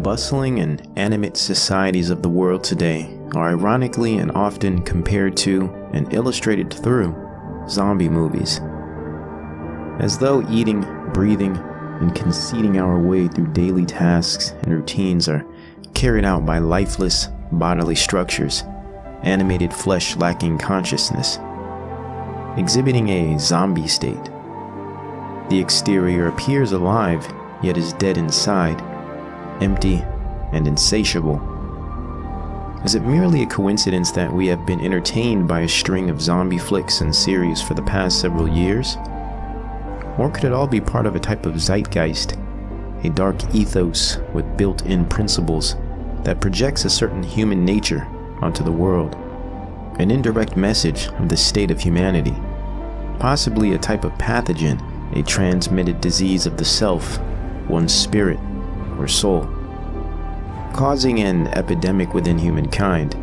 bustling and animate societies of the world today are ironically and often compared to and illustrated through zombie movies. As though eating, breathing, and conceding our way through daily tasks and routines are carried out by lifeless bodily structures, animated flesh lacking consciousness, exhibiting a zombie state. The exterior appears alive, yet is dead inside, empty and insatiable. Is it merely a coincidence that we have been entertained by a string of zombie flicks and series for the past several years? Or could it all be part of a type of zeitgeist, a dark ethos with built-in principles that projects a certain human nature onto the world, an indirect message of the state of humanity, possibly a type of pathogen, a transmitted disease of the self, one's spirit or soul, causing an epidemic within humankind,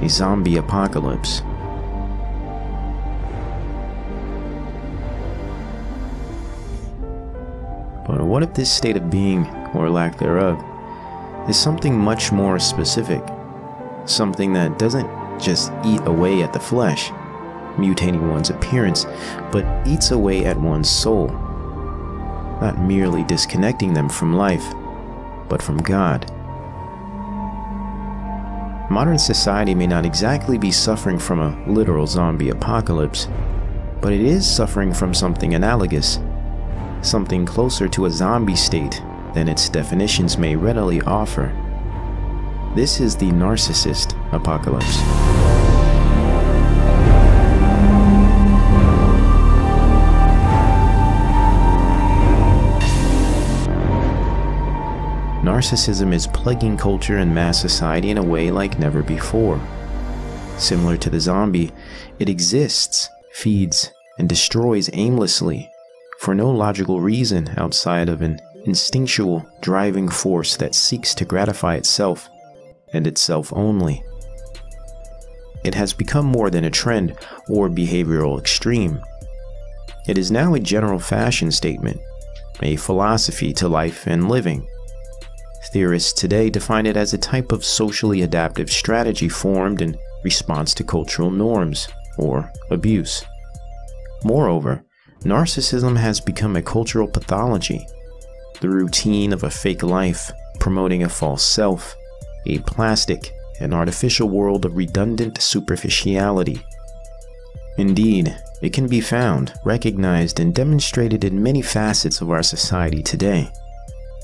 a zombie apocalypse. But what if this state of being, or lack thereof, is something much more specific, something that doesn't just eat away at the flesh, mutating one's appearance, but eats away at one's soul, not merely disconnecting them from life, but from God. Modern society may not exactly be suffering from a literal zombie apocalypse, but it is suffering from something analogous, something closer to a zombie state than its definitions may readily offer. This is the narcissist apocalypse. Narcissism is plaguing culture and mass society in a way like never before. Similar to the zombie, it exists, feeds, and destroys aimlessly, for no logical reason outside of an instinctual driving force that seeks to gratify itself and itself only. It has become more than a trend or behavioral extreme. It is now a general fashion statement, a philosophy to life and living. Theorists today define it as a type of socially adaptive strategy formed in response to cultural norms or abuse. Moreover, narcissism has become a cultural pathology, the routine of a fake life, promoting a false self, a plastic and artificial world of redundant superficiality. Indeed, it can be found, recognized, and demonstrated in many facets of our society today.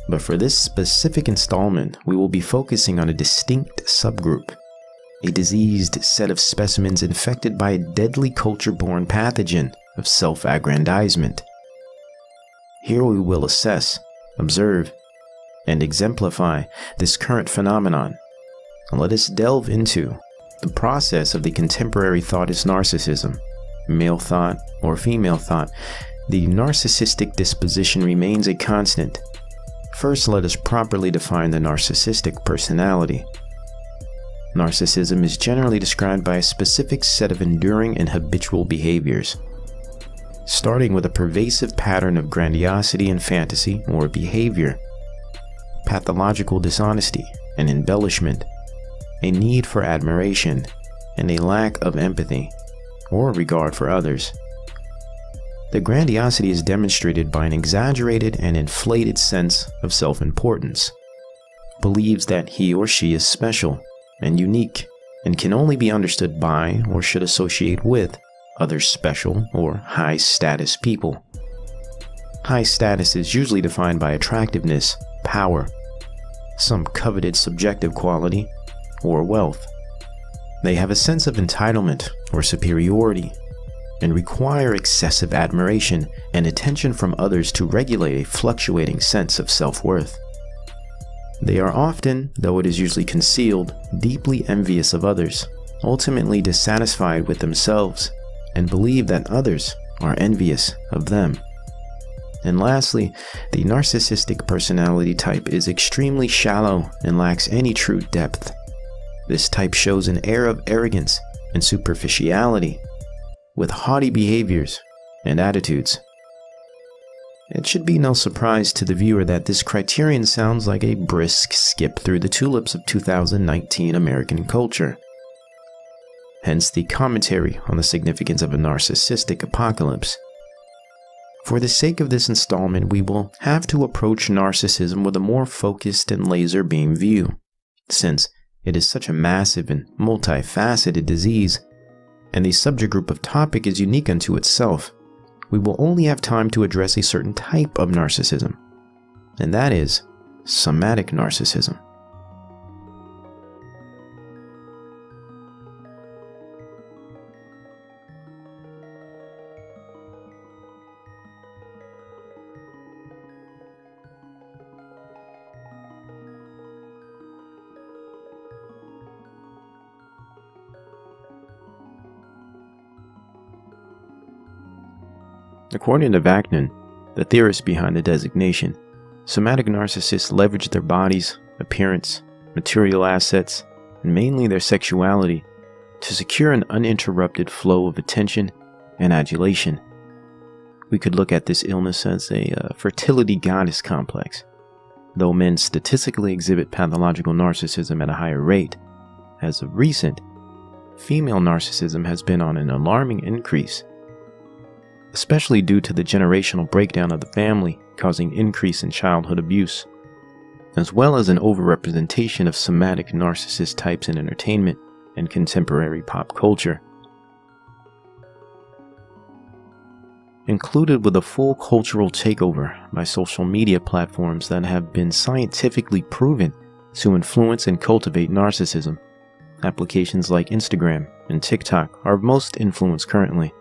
But for this specific installment, we will be focusing on a distinct subgroup, a diseased set of specimens infected by a deadly culture-borne pathogen of self-aggrandizement. Here we will assess, observe, and exemplify this current phenomenon. And let us delve into the process of the contemporary thought is narcissism, male thought or female thought. The narcissistic disposition remains a constant. First, let us properly define the narcissistic personality. Narcissism is generally described by a specific set of enduring and habitual behaviors, starting with a pervasive pattern of grandiosity and fantasy or behavior, pathological dishonesty and embellishment, a need for admiration, and a lack of empathy or regard for others. The grandiosity is demonstrated by an exaggerated and inflated sense of self-importance, believes that he or she is special and unique and can only be understood by or should associate with other special or high-status people. High status is usually defined by attractiveness, power, some coveted subjective quality, or wealth. They have a sense of entitlement or superiority and require excessive admiration and attention from others to regulate a fluctuating sense of self-worth. They are often, though it is usually concealed, deeply envious of others, ultimately dissatisfied with themselves, and believe that others are envious of them. And lastly, the narcissistic personality type is extremely shallow and lacks any true depth. This type shows an air of arrogance and superficiality, with haughty behaviors and attitudes. It should be no surprise to the viewer that this criterion sounds like a brisk skip through the tulips of 2019 American culture. Hence the commentary on the significance of a narcissistic apocalypse. For the sake of this installment, we will have to approach narcissism with a more focused and laser beam view, since it is such a massive and multifaceted disease, and the subject group of topic is unique unto itself. We will only have time to address a certain type of narcissism, and that is somatic narcissism. According to Vaknin, the theorist behind the designation, somatic narcissists leverage their bodies, appearance, material assets, and mainly their sexuality to secure an uninterrupted flow of attention and adulation. We could look at this illness as a fertility goddess complex. Though men statistically exhibit pathological narcissism at a higher rate, as of recent, female narcissism has been on an alarming increase, especially due to the generational breakdown of the family causing increase in childhood abuse, as well as an overrepresentation of somatic narcissist types in entertainment and contemporary pop culture. Included with a full cultural takeover by social media platforms that have been scientifically proven to influence and cultivate narcissism, applications like Instagram and TikTok are of most influence currently.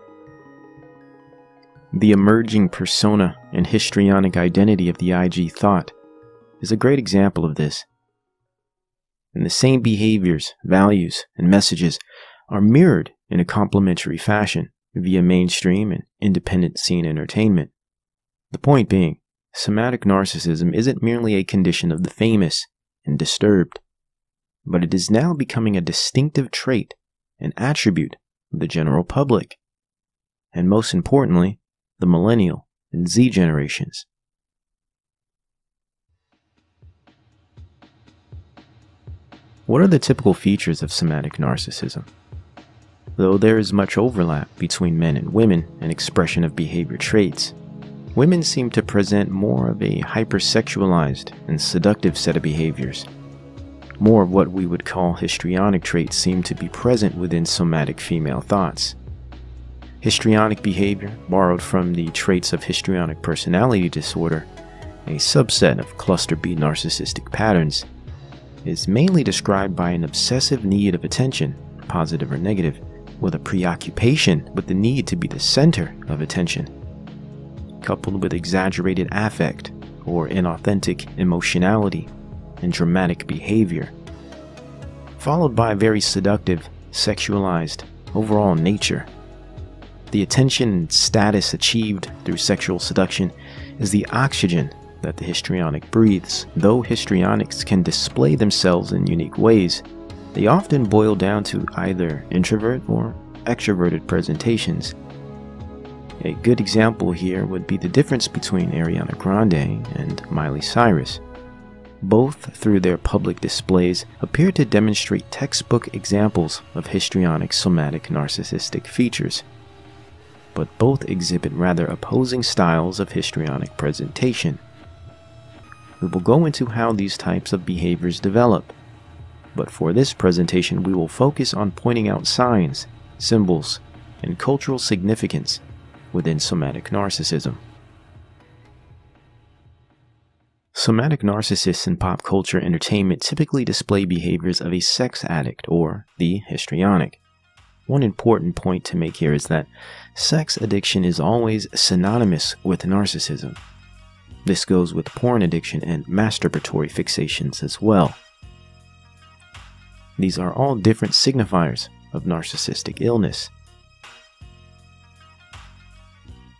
The emerging persona and histrionic identity of the IG thought is a great example of this. And the same behaviors, values, and messages are mirrored in a complementary fashion via mainstream and independent scene entertainment. The point being, somatic narcissism isn't merely a condition of the famous and disturbed, but it is now becoming a distinctive trait and attribute of the general public, and most importantly, the millennial and Z generations. What are the typical features of somatic narcissism? Though there is much overlap between men and women in expression of behavior traits, women seem to present more of a hypersexualized and seductive set of behaviors. More of what we would call histrionic traits seem to be present within somatic female thoughts. Histrionic behavior, borrowed from the traits of histrionic personality disorder, a subset of cluster B narcissistic patterns, is mainly described by an obsessive need of attention, positive or negative, with a preoccupation with the need to be the center of attention, coupled with exaggerated affect or inauthentic emotionality and dramatic behavior, followed by a very seductive, sexualized, overall nature. The attention and status achieved through sexual seduction is the oxygen that the histrionic breathes. Though histrionics can display themselves in unique ways, they often boil down to either introvert or extroverted presentations. A good example here would be the difference between Ariana Grande and Miley Cyrus. Both, through their public displays, appear to demonstrate textbook examples of histrionic somatic narcissistic features, but both exhibit rather opposing styles of histrionic presentation. We will go into how these types of behaviors develop, but for this presentation we will focus on pointing out signs, symbols, and cultural significance within somatic narcissism. Somatic narcissists in pop culture entertainment typically display behaviors of a sex addict or the histrionic. One important point to make here is that sex addiction is always synonymous with narcissism. This goes with porn addiction and masturbatory fixations as well. These are all different signifiers of narcissistic illness.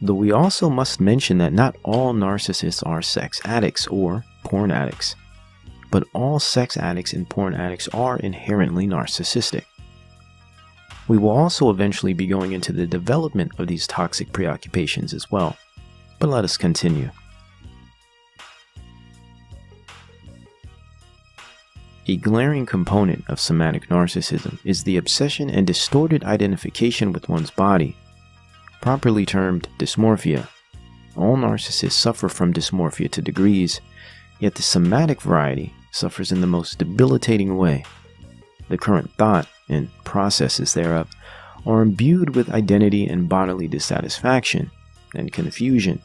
Though we also must mention that not all narcissists are sex addicts or porn addicts, but all sex addicts and porn addicts are inherently narcissistic. We will also eventually be going into the development of these toxic preoccupations as well, but let us continue. A glaring component of somatic narcissism is the obsession and distorted identification with one's body, properly termed dysmorphia. All narcissists suffer from dysmorphia to degrees, yet the somatic variety suffers in the most debilitating way. The current thought and processes thereof are imbued with identity and bodily dissatisfaction and confusion,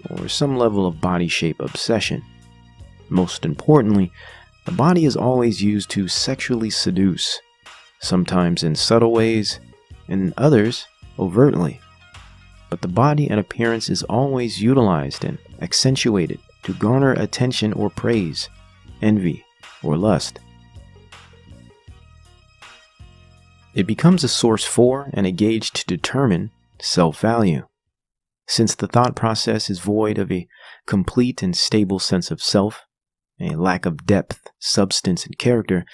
or some level of body shape obsession. Most importantly, the body is always used to sexually seduce, sometimes in subtle ways, and in others overtly. But the body and appearance is always utilized and accentuated to garner attention or praise, envy, or lust. It becomes a source for and a gauge to determine self-value. Since the thought process is void of a complete and stable sense of self, a lack of depth, substance, and character,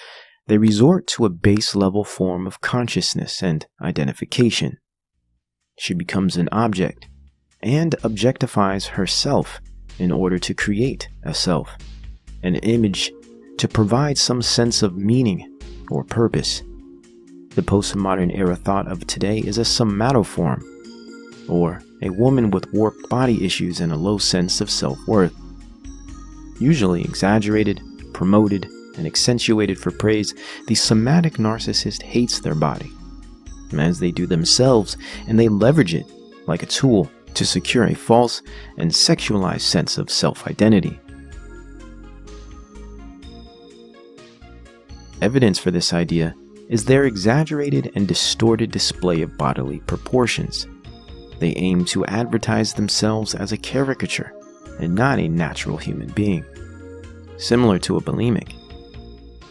they resort to a base-level form of consciousness and identification. She becomes an object and objectifies herself in order to create a self, an image to provide some sense of meaning or purpose. The postmodern era thought of today is a somatoform, or a woman with warped body issues and a low sense of self-worth. Usually exaggerated, promoted, and accentuated for praise, the somatic narcissist hates their body, as they do themselves, and they leverage it like a tool to secure a false and sexualized sense of self-identity. Evidence for this idea is their exaggerated and distorted display of bodily proportions. They aim to advertise themselves as a caricature and not a natural human being. Similar to a bulimic,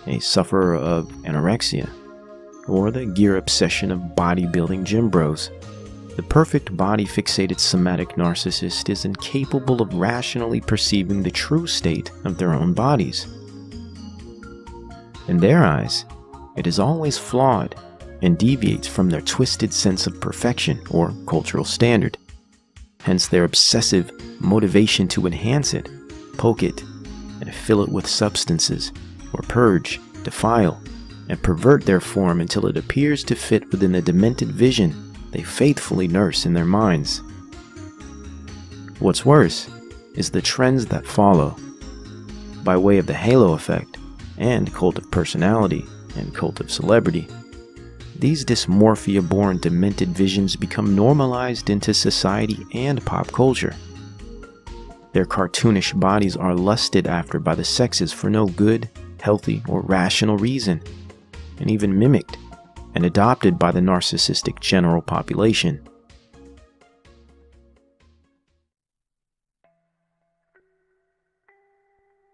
a sufferer of anorexia, or the gear obsession of bodybuilding gym bros, the perfect body-fixated somatic narcissist is incapable of rationally perceiving the true state of their own bodies. In their eyes, it is always flawed and deviates from their twisted sense of perfection or cultural standard. Hence their obsessive motivation to enhance it, poke it, and fill it with substances, or purge, defile, and pervert their form until it appears to fit within the demented vision they faithfully nurse in their minds. What's worse is the trends that follow. By way of the halo effect, and cult of personality, and cult of celebrity, these dysmorphia-born demented visions become normalized into society and pop culture. Their cartoonish bodies are lusted after by the sexes for no good, healthy, or rational reason, and even mimicked and adopted by the narcissistic general population.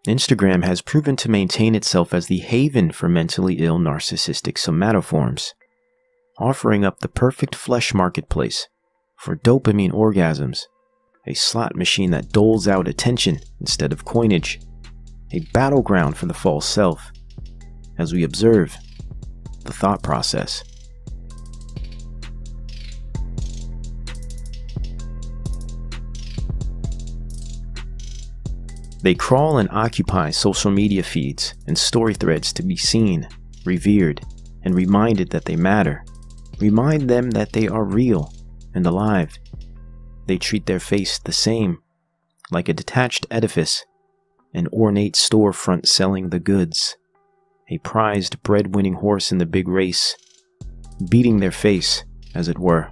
Instagram has proven to maintain itself as the haven for mentally ill narcissistic somatoforms, offering up the perfect flesh marketplace for dopamine orgasms, a slot machine that doles out attention instead of coinage, a battleground for the false self, as we observe the thought process. They crawl and occupy social media feeds and story threads to be seen, revered, and reminded that they matter. Remind them that they are real and alive. They treat their face the same, like a detached edifice, an ornate storefront selling the goods, a prized bread-winning horse in the big race, beating their face, as it were.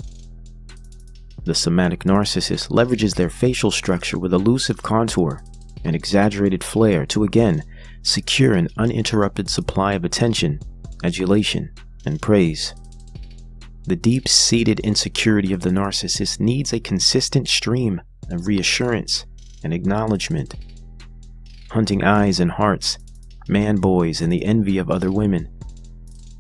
The somatic narcissist leverages their facial structure with elusive contour and exaggerated flair to again secure an uninterrupted supply of attention, adulation, and praise. The deep-seated insecurity of the narcissist needs a consistent stream of reassurance and acknowledgement. Hunting eyes and hearts, man-boys and the envy of other women,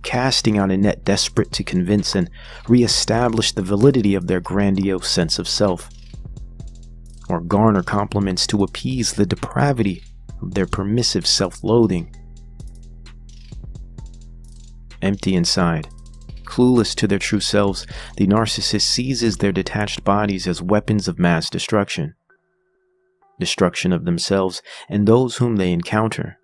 casting out a net desperate to convince and re-establish the validity of their grandiose sense of self, or garner compliments to appease the depravity of their permissive self-loathing. Empty inside, clueless to their true selves, the narcissist seizes their detached bodies as weapons of mass destruction. Destruction of themselves and those whom they encounter.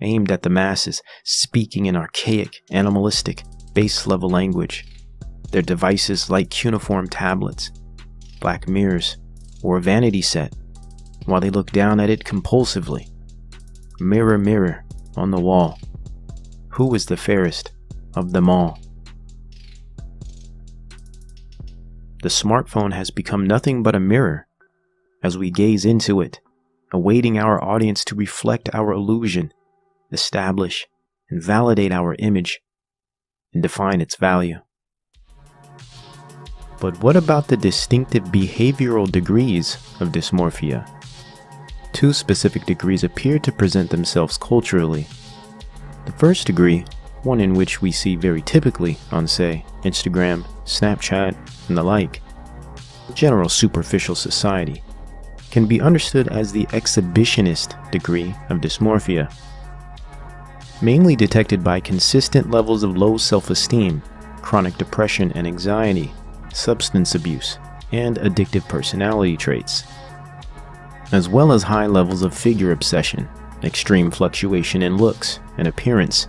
aimed at the masses, speaking in archaic, animalistic, base-level language. Their devices like cuneiform tablets, black mirrors, or a vanity set, while they look down at it compulsively. Mirror, mirror on the wall, who is the fairest of them all? The smartphone has become nothing but a mirror as we gaze into it, awaiting our audience to reflect our illusion, establish and validate our image, and define its value. But what about the distinctive behavioral degrees of dysmorphia? Two specific degrees appear to present themselves culturally. The first degree, one in which we see very typically on, say, Instagram, Snapchat, and the like, general superficial society, can be understood as the exhibitionist degree of dysmorphia, mainly detected by consistent levels of low self-esteem, chronic depression and anxiety, substance abuse, and addictive personality traits, as well as high levels of figure obsession, extreme fluctuation in looks and appearance.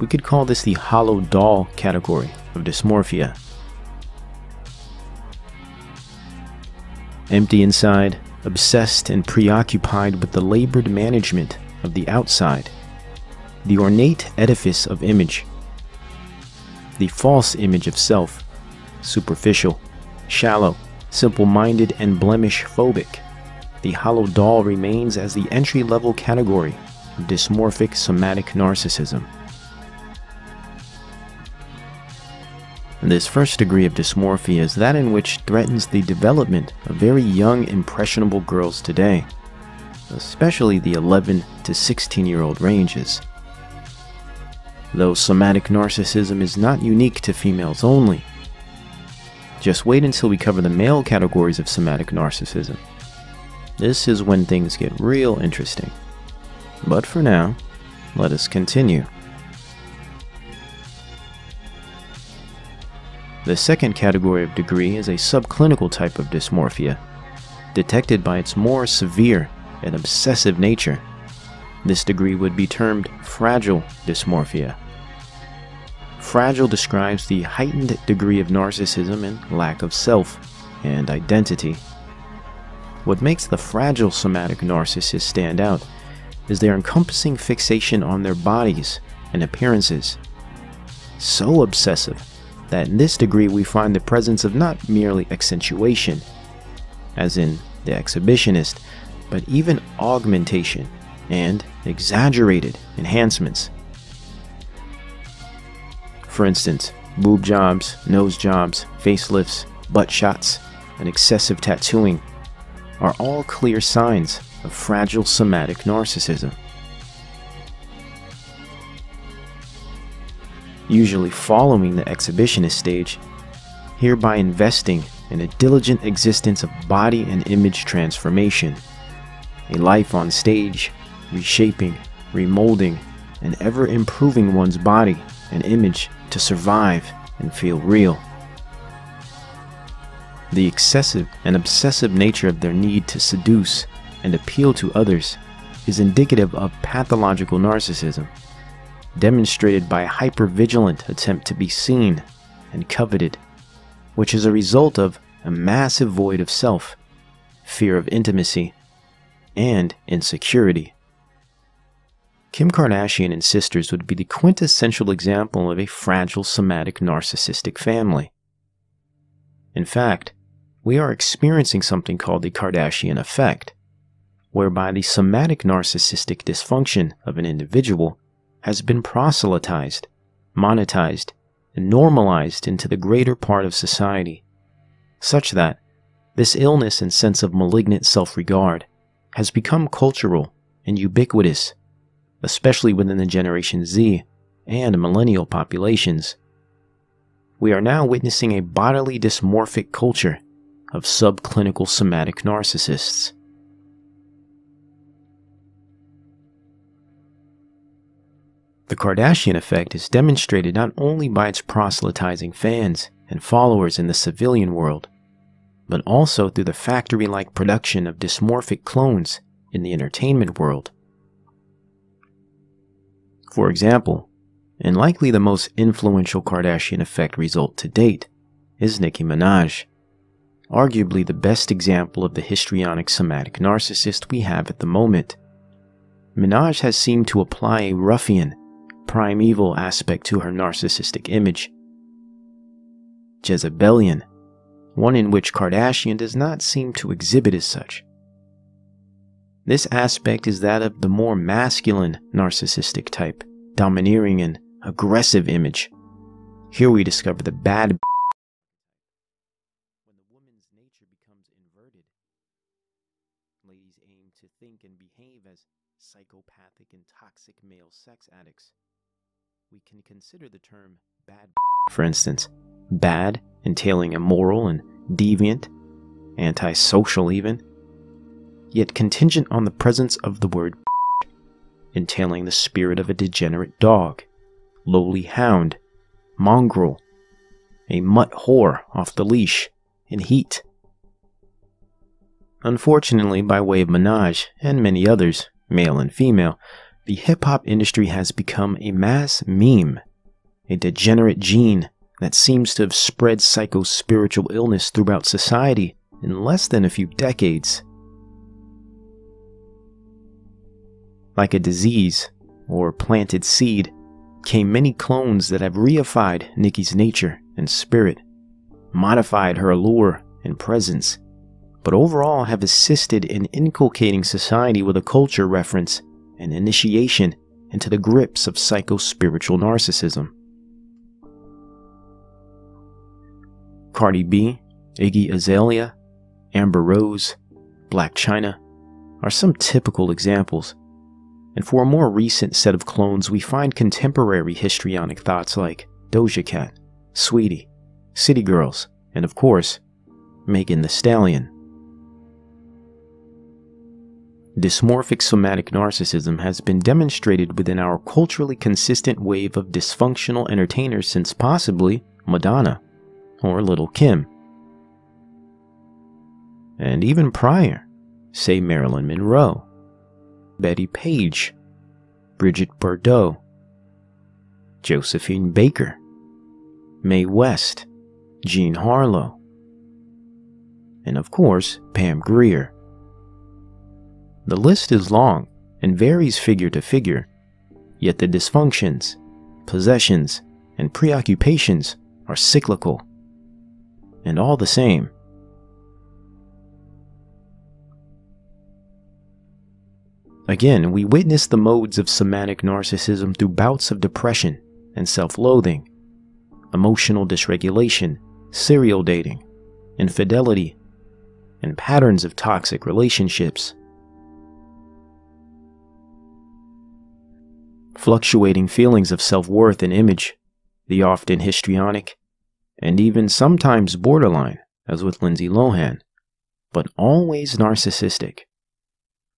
We could call this the hollow doll category of dysmorphia. Empty inside, obsessed and preoccupied with the labored management of the outside, the ornate edifice of image, the false image of self, superficial, shallow, simple-minded, and blemish-phobic. The hollow doll remains as the entry-level category of dysmorphic somatic narcissism. This first degree of dysmorphia is that in which threatens the development of very young, impressionable girls today, especially the 11 to 16-year-old ranges. Though somatic narcissism is not unique to females only. Just wait until we cover the male categories of somatic narcissism. This is when things get real interesting. But for now, let us continue. The second category of degree is a subclinical type of dysmorphia, detected by its more severe and obsessive nature. This degree would be termed fragile dysmorphia. Fragile describes the heightened degree of narcissism and lack of self and identity. What makes the fragile somatic narcissist stand out is their encompassing fixation on their bodies and appearances. So obsessive that in this degree we find the presence of not merely accentuation, as in the exhibitionist, but even augmentation and exaggerated enhancements. For instance, boob jobs, nose jobs, facelifts, butt shots, and excessive tattooing are all clear signs of fragile somatic narcissism. Usually following the exhibitionist stage, hereby investing in a diligent existence of body and image transformation, a life on stage, reshaping, remolding, and ever improving one's body and image to survive and feel real. The excessive and obsessive nature of their need to seduce and appeal to others is indicative of pathological narcissism, demonstrated by a hypervigilant attempt to be seen and coveted, which is a result of a massive void of self, fear of intimacy, and insecurity. Kim Kardashian and sisters would be the quintessential example of a fragile somatic narcissistic family. In fact, we are experiencing something called the Kardashian effect, whereby the somatic narcissistic dysfunction of an individual has been proselytized, monetized, and normalized into the greater part of society, such that this illness and sense of malignant self-regard has become cultural and ubiquitous, especially within the Generation Z and millennial populations. We are now witnessing a bodily dysmorphic culture of subclinical somatic narcissists. The Kardashian effect is demonstrated not only by its proselytizing fans and followers in the civilian world, but also through the factory-like production of dysmorphic clones in the entertainment world. For example, and likely the most influential Kardashian effect result to date is Nicki Minaj, arguably the best example of the histrionic somatic narcissist we have at the moment. Minaj has seemed to apply a ruffian, primeval aspect to her narcissistic image. Jezebelian, one in which Kardashian does not seem to exhibit as such. This aspect is that of the more masculine narcissistic type, domineering and aggressive image. Here we discover the bad when the woman's nature becomes inverted. Ladies aim to think and behave as psychopathic and toxic male sex addicts. We can consider the term bad, for instance, bad entailing immoral and deviant, antisocial even, yet contingent on the presence of the word entailing the spirit of a degenerate dog, lowly hound, mongrel, a mutt whore off the leash, in heat. Unfortunately, by way of Minaj and many others, male and female, the hip-hop industry has become a mass meme, a degenerate gene that seems to have spread psycho-spiritual illness throughout society in less than a few decades. Like a disease, or planted seed, came many clones that have reified Nicki's nature and spirit, modified her allure and presence, but overall have assisted in inculcating society with a culture reference and initiation into the grips of psycho-spiritual narcissism. Cardi B, Iggy Azalea, Amber Rose, Black China are some typical examples. And for a more recent set of clones, we find contemporary histrionic thoughts like Doja Cat, Sweetie, City Girls, and of course, Megan Thee Stallion. Dysmorphic somatic narcissism has been demonstrated within our culturally consistent wave of dysfunctional entertainers since possibly Madonna or Lil' Kim. And even prior, say Marilyn Monroe, Betty Page, Bridget Bardot, Josephine Baker, Mae West, Jean Harlow, and of course, Pam Grier. The list is long and varies figure to figure, yet the dysfunctions, possessions, and preoccupations are cyclical, and all the same. Again, we witness the modes of somatic narcissism through bouts of depression and self-loathing, emotional dysregulation, serial dating, infidelity, and patterns of toxic relationships. Fluctuating feelings of self-worth and image, the often histrionic, and even sometimes borderline, as with Lindsay Lohan, but always narcissistic.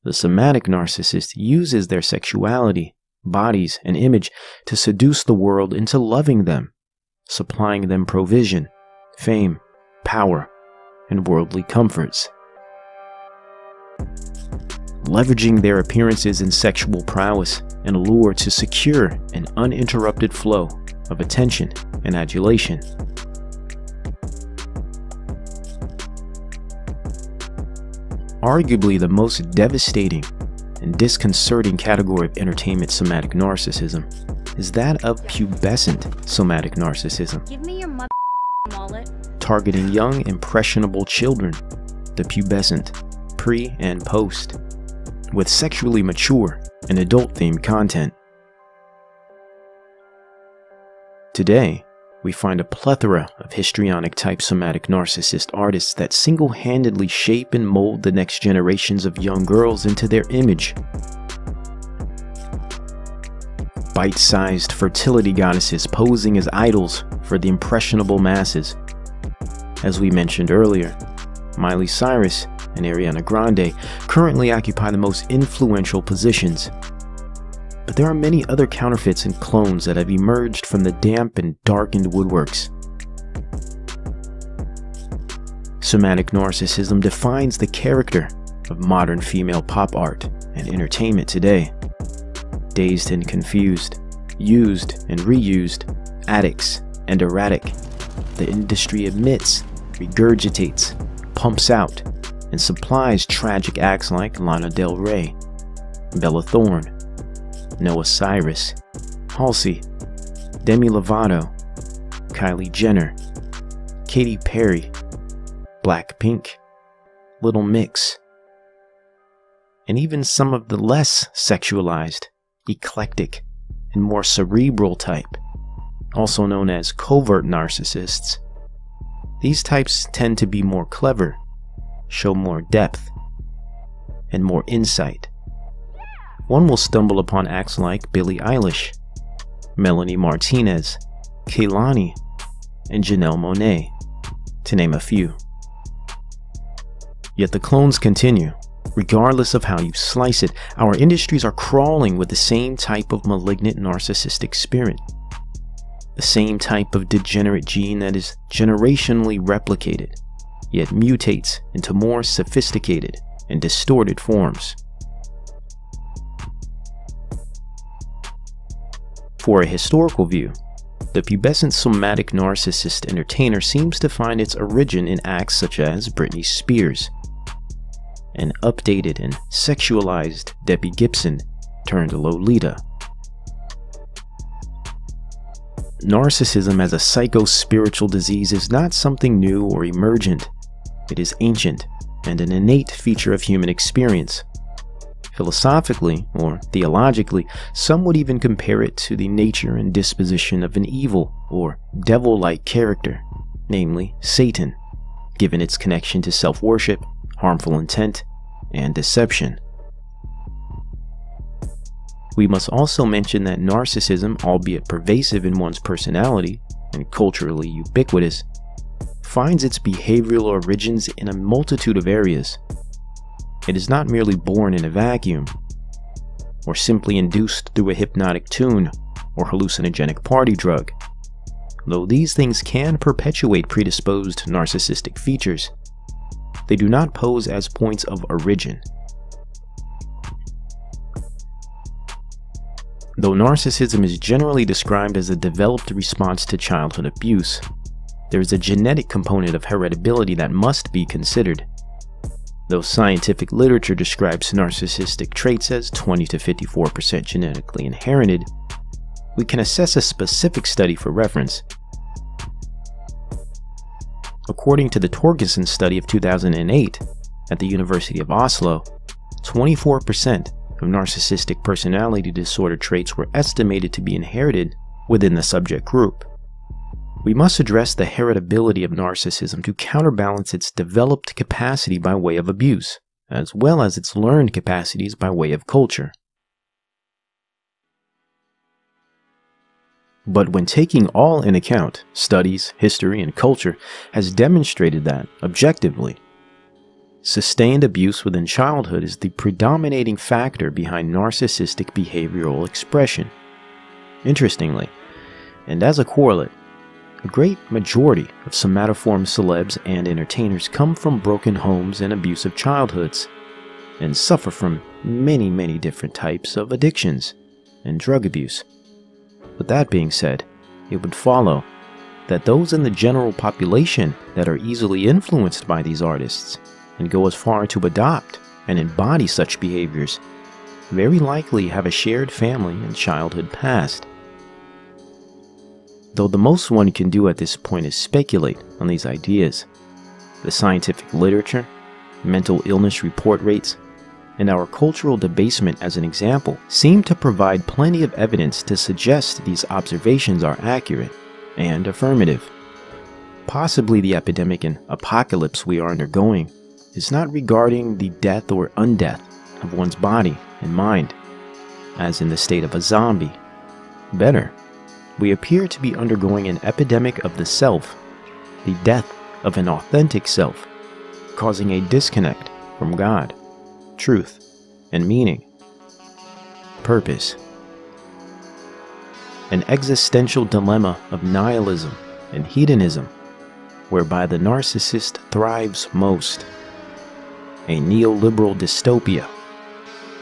The somatic narcissist uses their sexuality, bodies, and image to seduce the world into loving them, supplying them provision, fame, power, and worldly comforts. Leveraging their appearances and sexual prowess and allure to secure an uninterrupted flow of attention and adulation. Arguably the most devastating and disconcerting category of entertainment somatic narcissism is that of pubescent somatic narcissism. Give me your wallet. Targeting young, impressionable children, the pubescent, pre and post, with sexually mature and adult-themed content. Today, we find a plethora of histrionic-type somatic narcissist artists that single-handedly shape and mold the next generations of young girls into their image. Bite-sized fertility goddesses posing as idols for the impressionable masses. As we mentioned earlier, Miley Cyrus and Ariana Grande currently occupy the most influential positions. But there are many other counterfeits and clones that have emerged from the damp and darkened woodworks. Somatic narcissism defines the character of modern female pop art and entertainment today. Dazed and confused, used and reused, addicts, and erratic. The industry emits, regurgitates, pumps out, and supplies tragic acts like Lana Del Rey, Bella Thorne, Noah Cyrus, Halsey, Demi Lovato, Kylie Jenner, Katy Perry, Blackpink, Little Mix, and even some of the less sexualized, eclectic, and more cerebral type, also known as covert narcissists. These types tend to be more clever, show more depth, and more insight. One will stumble upon acts like Billie Eilish, Melanie Martinez, Kehlani, and Janelle Monáe, to name a few. Yet the clones continue. Regardless of how you slice it, our industries are crawling with the same type of malignant narcissistic spirit. The same type of degenerate gene that is generationally replicated, yet mutates into more sophisticated and distorted forms. For a historical view, the pubescent somatic narcissist entertainer seems to find its origin in acts such as Britney Spears, an updated and sexualized Debbie Gibson turned Lolita. Narcissism as a psycho-spiritual disease is not something new or emergent. It is ancient and an innate feature of human experience. Philosophically, or theologically, some would even compare it to the nature and disposition of an evil or devil-like character, namely Satan, given its connection to self-worship, harmful intent, and deception. We must also mention that narcissism, albeit pervasive in one's personality and culturally ubiquitous, finds its behavioral origins in a multitude of areas. It is not merely born in a vacuum, or simply induced through a hypnotic tune or hallucinogenic party drug. Though these things can perpetuate predisposed narcissistic features, they do not pose as points of origin. Though narcissism is generally described as a developed response to childhood abuse, there is a genetic component of heritability that must be considered. Though scientific literature describes narcissistic traits as 20 to 54% genetically inherited, we can assess a specific study for reference. According to the Torgerson study of 2008 at the University of Oslo, 24% of narcissistic personality disorder traits were estimated to be inherited within the subject group. We must address the heritability of narcissism to counterbalance its developed capacity by way of abuse, as well as its learned capacities by way of culture. But when taking all in account, studies, history, and culture has demonstrated that, objectively, sustained abuse within childhood is the predominating factor behind narcissistic behavioral expression. Interestingly, and as a correlate, a great majority of somatoform celebs and entertainers come from broken homes and abusive childhoods, and suffer from many different types of addictions and drug abuse. With that being said, it would follow that those in the general population that are easily influenced by these artists and go as far to adopt and embody such behaviors very likely have a shared family and childhood past. Though the most one can do at this point is speculate on these ideas, the scientific literature, mental illness report rates, and our cultural debasement as an example seem to provide plenty of evidence to suggest these observations are accurate and affirmative. Possibly the epidemic and apocalypse we are undergoing is not regarding the death or undeath of one's body and mind, as in the state of a zombie. Better, we appear to be undergoing an epidemic of the self, the death of an authentic self, causing a disconnect from God, truth, and meaning, purpose. An existential dilemma of nihilism and hedonism, whereby the narcissist thrives most. A neoliberal dystopia,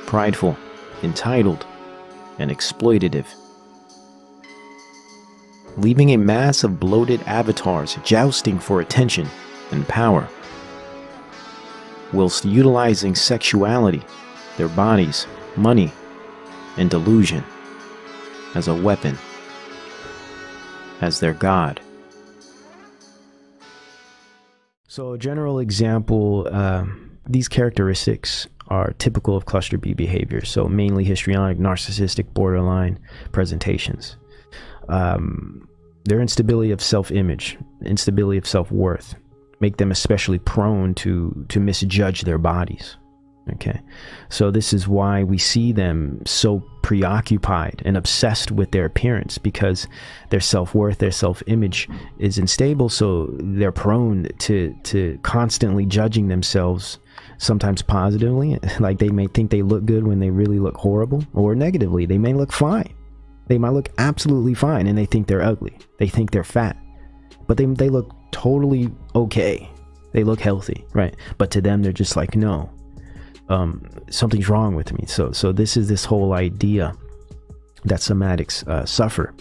prideful, entitled, and exploitative. leaving a mass of bloated avatars jousting for attention and power, whilst utilizing sexuality, their bodies, money, and delusion as a weapon, as their god. So a general example, these characteristics are typical of cluster B behavior, so mainly histrionic, narcissistic, borderline presentations. Their instability of self-image, instability of self-worth, make them especially prone to misjudge their bodies. Okay, so this is why we see them so preoccupied and obsessed with their appearance, because their self-worth, their self-image is unstable, so they're prone to constantly judging themselves, sometimes positively, like they may think they look good when they really look horrible, or negatively, they may look fine. They might look absolutely fine and they think they're ugly. They think they're fat, but they look totally okay. They look healthy, right? But to them, they're just like, no, something's wrong with me. So this is this whole idea that somatics suffer.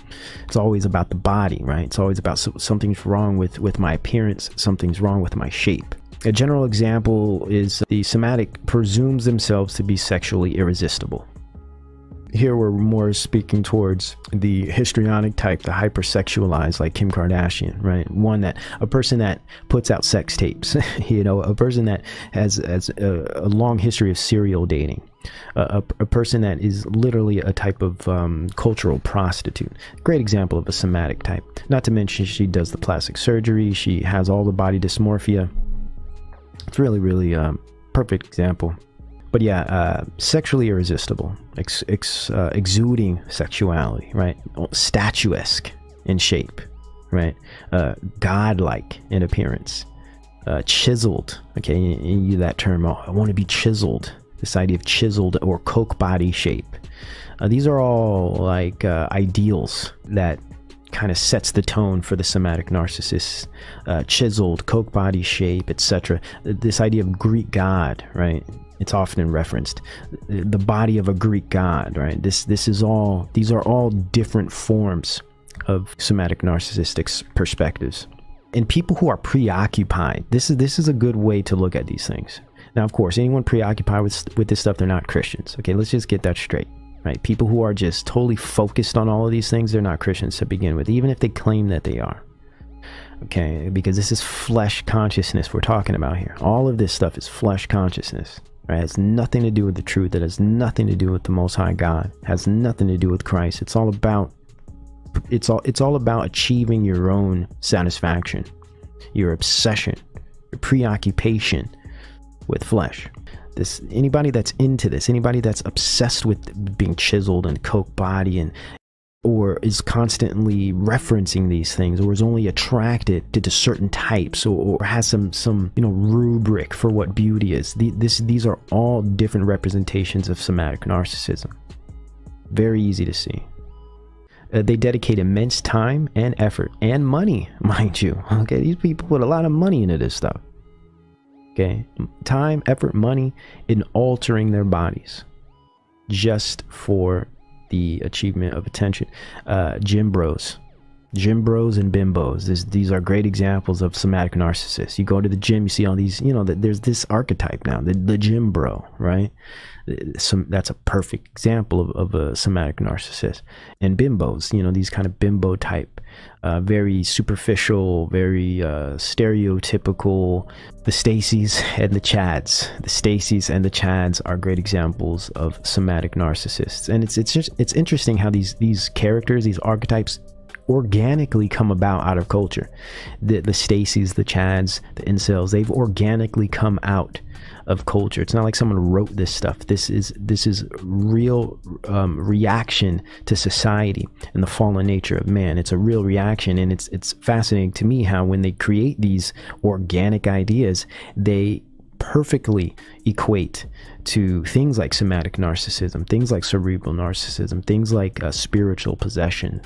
It's always about the body, right? It's always about something's wrong with my appearance. Something's wrong with my shape. A general example is the somatic presumes themselves to be sexually irresistible. Here we're more speaking towards the histrionic type, the hypersexualized, like Kim Kardashian, right? A person that puts out sex tapes, you know, a person that has a long history of serial dating, a person that is literally a type of cultural prostitute. Great example of a somatic type. Not to mention she does the plastic surgery, she has all the body dysmorphia. It's really, really perfect example. But yeah, sexually irresistible, exuding sexuality, right? Statuesque in shape, right? Godlike in appearance, chiseled. Okay, you use that term. Oh, I want to be chiseled. This idea of chiseled or Coke body shape. These are all like ideals that kind of sets the tone for the somatic narcissist. Chiseled, Coke body shape, etc. This idea of Greek god, right? It's often referenced, the body of a Greek god, right? These are all different forms of somatic narcissistic perspectives. And people who are preoccupied, this is a good way to look at these things. Now, of course, anyone preoccupied with this stuff, they're not Christians. Okay, let's just get that straight, right? People who are just totally focused on all of these things, they're not Christians to begin with, even if they claim that they are. Okay, because this is flesh consciousness we're talking about here. All of this stuff is flesh consciousness. Right? It has nothing to do with the truth. It has nothing to do with the Most High God. It has nothing to do with Christ. It's all about achieving your own satisfaction, your obsession, your preoccupation with flesh. Anybody that's into this, anybody that's obsessed with being chiseled and Coke body or is constantly referencing these things, or is only attracted to certain types, or has some rubric for what beauty is. These are all different representations of somatic narcissism. Very easy to see. They dedicate immense time and effort and money, mind you. Okay, these people put a lot of money into this stuff. Okay, time, effort, money in altering their bodies just for the achievement of attention. Gym bros and bimbos, these are great examples of somatic narcissists. You go to the gym, you see all these, there's this archetype now, the gym bro, right? That's a perfect example of a somatic narcissist. And bimbos, these kind of bimbo type, very superficial, very stereotypical. The Stacys and the Chads. The Stacys and the Chads are great examples of somatic narcissists. And it's interesting how these characters, these archetypes, organically come about out of culture. The Stacys, the Chads, the incels, they've organically come out of culture. It's not like someone wrote this stuff. This is real reaction to society and the fallen nature of man. It's a real reaction, and it's fascinating to me how when they create these organic ideas, they perfectly equate to things like somatic narcissism, things like cerebral narcissism, things like spiritual possession.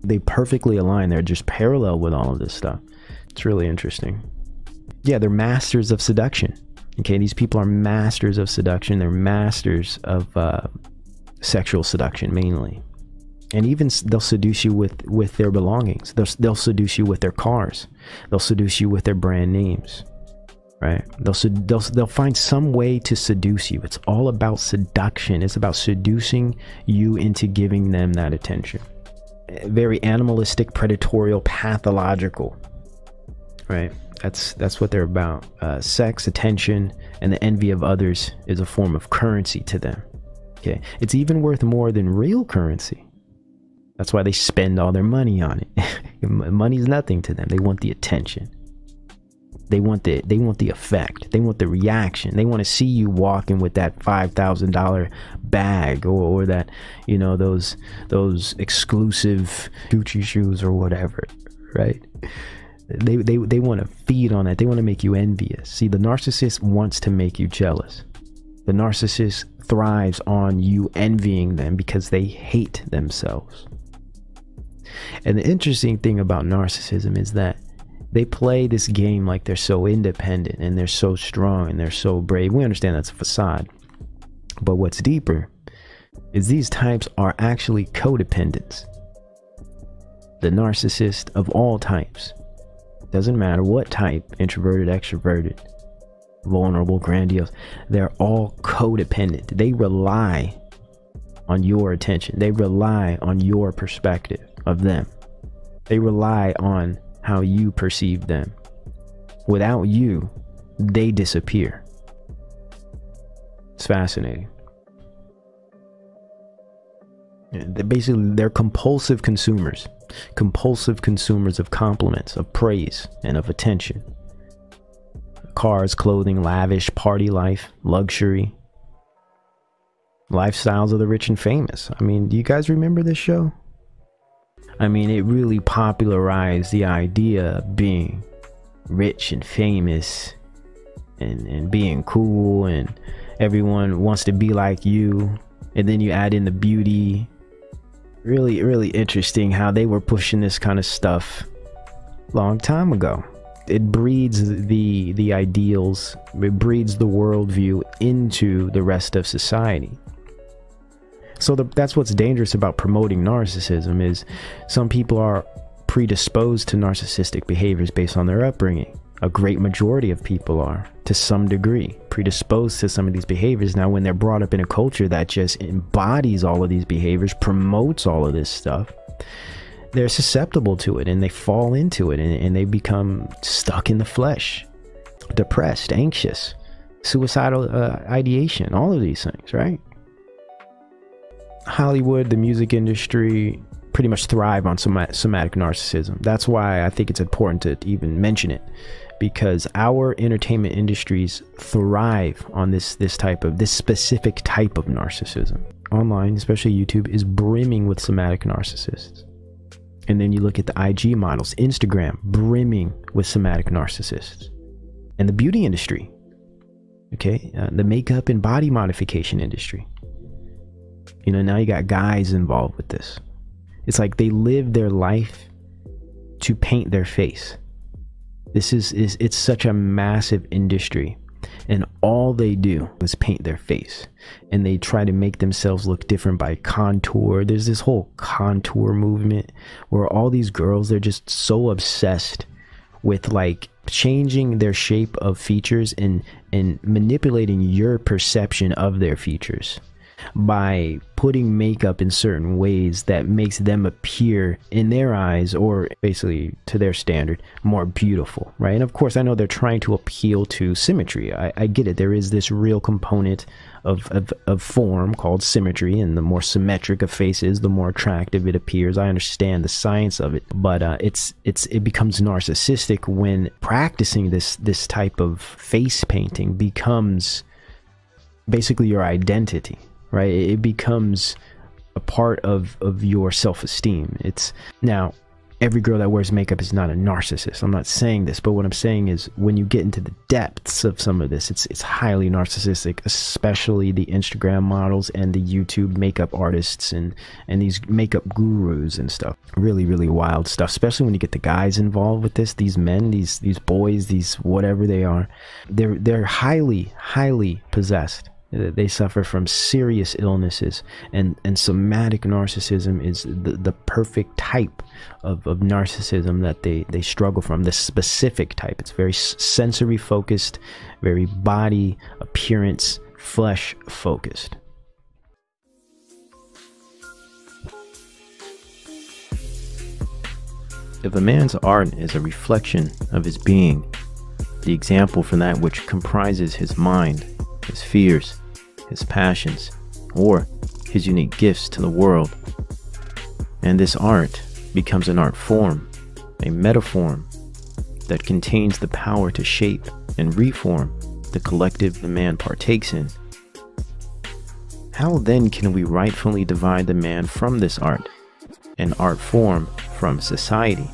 They perfectly align. They're just parallel with all of this stuff. It's really interesting. Yeah, they're masters of seduction. Okay, these people are masters of seduction. They're masters of sexual seduction, mainly. And even they'll seduce you with their belongings. They'll seduce you with their cars. They'll seduce you with their brand names, right? They'll find some way to seduce you. It's all about seduction. It's about seducing you into giving them that attention. Very animalistic, predatorial, pathological, right? That's what they're about. Sex, attention, and the envy of others is a form of currency to them. Okay, it's even worth more than real currency. That's why they spend all their money on it. Money's nothing to them. They want the attention. They want the effect. They want the reaction. They want to see you walking with that $5,000 bag or that, you know, those exclusive Gucci shoes or whatever, right? They want to feed on that. They want to make you envious. See, the narcissist wants to make you jealous. The narcissist thrives on you envying them because they hate themselves. And the interesting thing about narcissism is that they play this game like they're so independent and they're so strong and they're so brave. We understand that's a facade. But what's deeper is these types are actually codependents. The narcissist of all types. Doesn't matter what type, introverted, extroverted, vulnerable, grandiose, they're all codependent. They rely on your attention. They rely on your perspective of them. They rely on how you perceive them. Without you, they disappear. It's fascinating. They're compulsive consumers of compliments, of praise, and of attention. Cars, clothing, lavish, party life, luxury, lifestyles of the rich and famous. I mean, do you guys remember this show? I mean, it really popularized the idea of being rich and famous and being cool, and everyone wants to be like you. And then you add in the beauty. Really interesting how they were pushing this kind of stuff long time ago. It breeds the ideals, it breeds the worldview into the rest of society. So that's what's dangerous about promoting narcissism, is some people are predisposed to narcissistic behaviors based on their upbringing. A great majority of people are, to some degree, predisposed to some of these behaviors. Now, when they're brought up in a culture that just embodies all of these behaviors, promotes all of this stuff, they're susceptible to it and they fall into it, and they become stuck in the flesh, depressed, anxious, suicidal ideation, all of these things, right? Hollywood, the music industry, pretty much thrive on somatic narcissism. That's why I think it's important to even mention it, because our entertainment industries thrive on this specific type of narcissism. Online, especially YouTube, is brimming with somatic narcissists. And then you look at the IG models, Instagram, brimming with somatic narcissists. And the beauty industry, okay, the makeup and body modification industry. You know, now you got guys involved with this. It's like they live their life to paint their face. It's such a massive industry, and all they do is paint their face, and they try to make themselves look different by contour. There's this whole contour movement where all these girls, they're just so obsessed with like changing their shape of features and manipulating your perception of their features by putting makeup in certain ways that makes them appear in their eyes, or basically to their standard, more beautiful, right? And of course, I know they're trying to appeal to symmetry. I get it. There is this real component of form called symmetry, and the more symmetric a face is, the more attractive it appears. I understand the science of it, but it becomes narcissistic when practicing this type of face painting becomes basically your identity. Right? It becomes a part of your self-esteem. It's now, every girl that wears makeup is not a narcissist. I'm not saying this, but what I'm saying is when you get into the depths of some of this, it's highly narcissistic, especially the Instagram models and the YouTube makeup artists and these makeup gurus and stuff. Really wild stuff, especially when you get the guys involved with this, these men, these boys, these whatever they are. They're highly possessed They suffer from serious illnesses, and somatic narcissism is the perfect type of narcissism that they struggle from. This specific type, it's very sensory focused, very body appearance, flesh focused. If a man's art is a reflection of his being, the example for that which comprises his mind, his fears, his passions, or his unique gifts to the world, and this art becomes an art form, a metaform that contains the power to shape and reform the collective the man partakes in, how then can we rightfully divide the man from this art, an art form from society?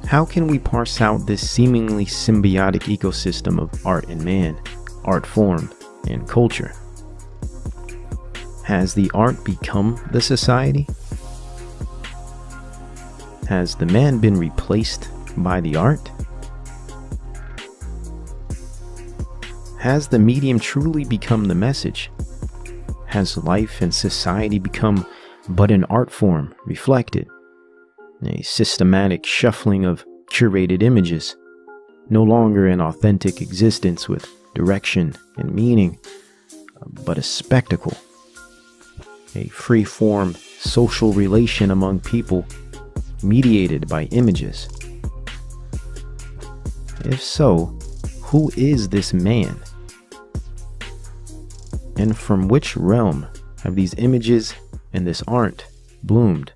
How can we parse out this seemingly symbiotic ecosystem of art and man, art form and culture? Has the art become the society? Has the man been replaced by the art? Has the medium truly become the message? Has life and society become but an art form reflected? A systematic shuffling of curated images, no longer an authentic existence with direction and meaning, but a spectacle, a free-form social relation among people mediated by images. If so, who is this man? And from which realm have these images and this art bloomed?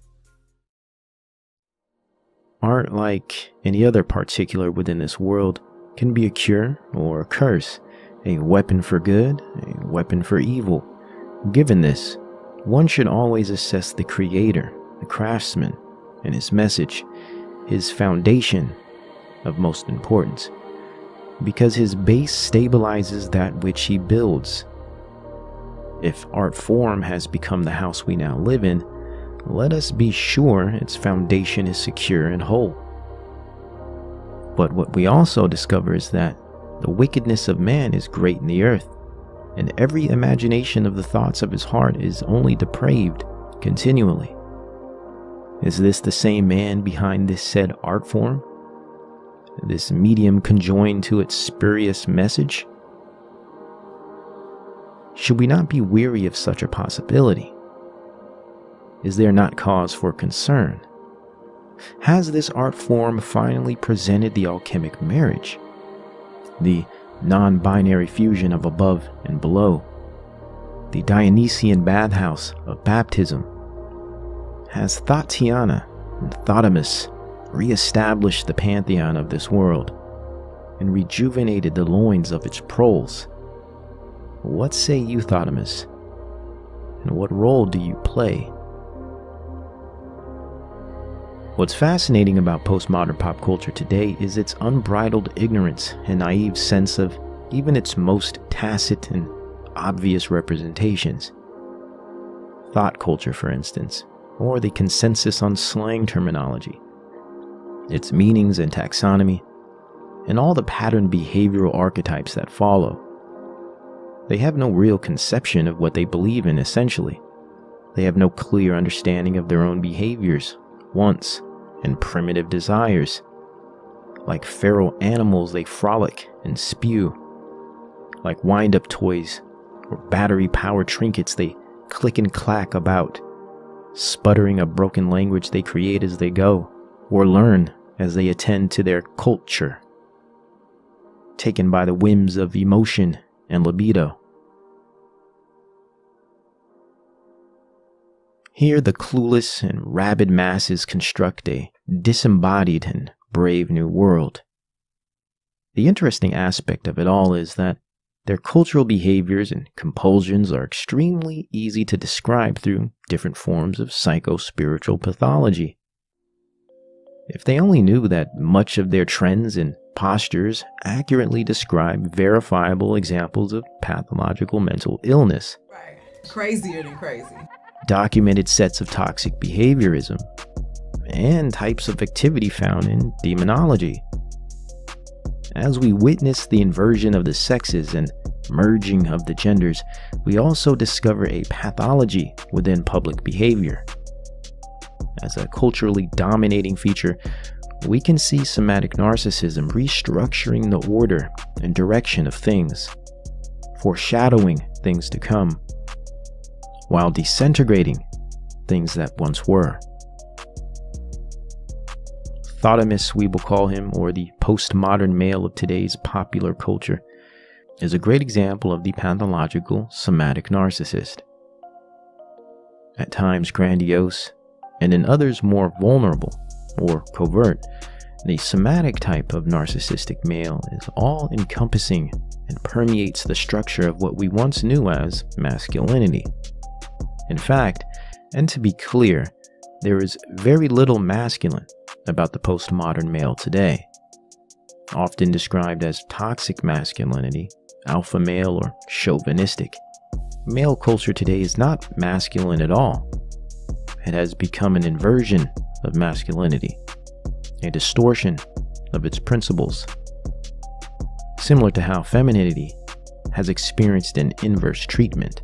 Art, like any other particular within this world, can be a cure or a curse, a weapon for good, a weapon for evil. Given this, one should always assess the creator, the craftsman, and his message, his foundation of most importance, because his base stabilizes that which he builds. If art form has become the house we now live in, let us be sure its foundation is secure and whole. But what we also discover is that the wickedness of man is great in the earth, and every imagination of the thoughts of his heart is only depraved continually. Is this the same man behind this said art form? This medium conjoined to its spurious message? Should we not be weary of such a possibility? Is there not cause for concern? Has this art form finally presented the alchemic marriage, the non-binary fusion of above and below, the Dionysian bathhouse of baptism? Has Thotiana and Thotimus re-established the pantheon of this world and rejuvenated the loins of its proles? What say you, Thotimus? And what role do you play? What's fascinating about postmodern pop culture today is its unbridled ignorance and naive sense of even its most tacit and obvious representations. Thought culture, for instance, or the consensus on slang terminology, its meanings and taxonomy, and all the patterned behavioral archetypes that follow. They have no real conception of what they believe in, essentially. They have no clear understanding of their own behaviors, wants, and primitive desires. Like feral animals, they frolic and spew. Like wind-up toys or battery-powered trinkets, they click and clack about, sputtering a broken language they create as they go, or learn as they attend to their culture, taken by the whims of emotion and libido. Here the clueless and rabid masses construct a disembodied and brave new world. The interesting aspect of it all is that their cultural behaviors and compulsions are extremely easy to describe through different forms of psycho-spiritual pathology. If they only knew that much of their trends and postures accurately describe verifiable examples of pathological mental illness. Right. Crazier than crazy. Documented sets of toxic behaviorism, and types of activity found in demonology. As we witness the inversion of the sexes and merging of the genders, we also discover a pathology within public behavior. As a culturally dominating feature, we can see somatic narcissism restructuring the order and direction of things, foreshadowing things to come, while disintegrating things that once were. Thotimus, we will call him, or the postmodern male of today's popular culture, is a great example of the pathological somatic narcissist. At times grandiose, and in others more vulnerable or covert, the somatic type of narcissistic male is all-encompassing and permeates the structure of what we once knew as masculinity. In fact, and to be clear, there is very little masculine about the postmodern male today. Often described as toxic masculinity, alpha male, or chauvinistic, male culture today is not masculine at all. It has become an inversion of masculinity, a distortion of its principles, similar to how femininity has experienced an inverse treatment.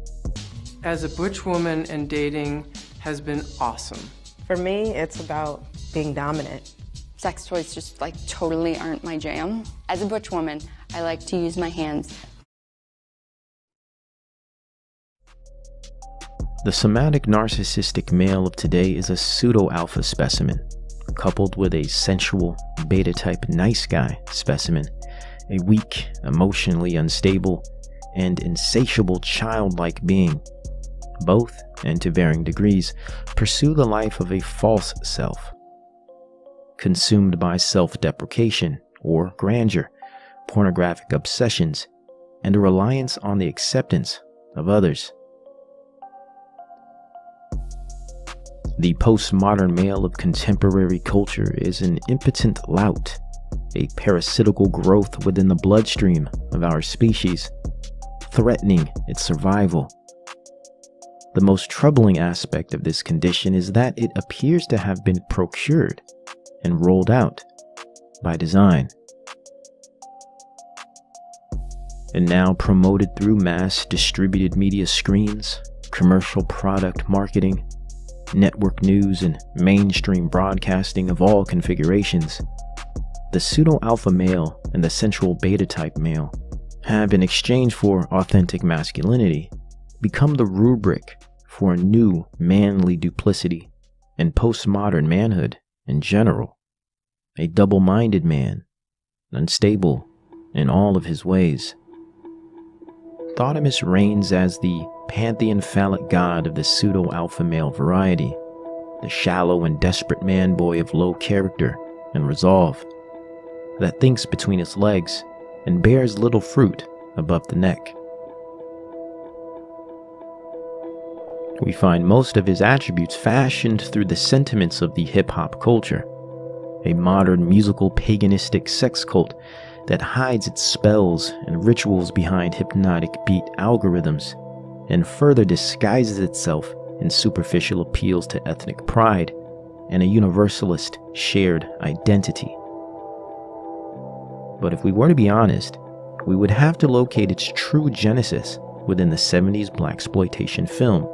As a butch woman, and dating has been awesome. For me, it's about being dominant. Sex toys just like totally aren't my jam. As a butch woman, I like to use my hands. The somatic narcissistic male of today is a pseudo-alpha specimen, coupled with a sensual, beta-type nice guy specimen, a weak, emotionally unstable, and insatiable childlike being. Both, and to varying degrees, pursue the life of a false self, consumed by self-deprecation or grandeur, pornographic obsessions, and a reliance on the acceptance of others. The postmodern male of contemporary culture is an impotent lout, a parasitical growth within the bloodstream of our species, threatening its survival. The most troubling aspect of this condition is that it appears to have been procured and rolled out by design, and now promoted through mass distributed media screens, commercial product marketing, network news, and mainstream broadcasting of all configurations. The pseudo-alpha male and the sensual beta-type male have, in exchange for authentic masculinity, become the rubric for a new manly duplicity and postmodern manhood in general. A double-minded man, unstable in all of his ways. Thotimus reigns as the pantheon phallic god of the pseudo-alpha male variety, the shallow and desperate man-boy of low character and resolve, that thinks between his legs and bears little fruit above the neck. We find most of his attributes fashioned through the sentiments of the hip-hop culture, a modern musical paganistic sex cult that hides its spells and rituals behind hypnotic beat algorithms and further disguises itself in superficial appeals to ethnic pride and a universalist shared identity. But if we were to be honest, we would have to locate its true genesis within the 70s blaxploitation film.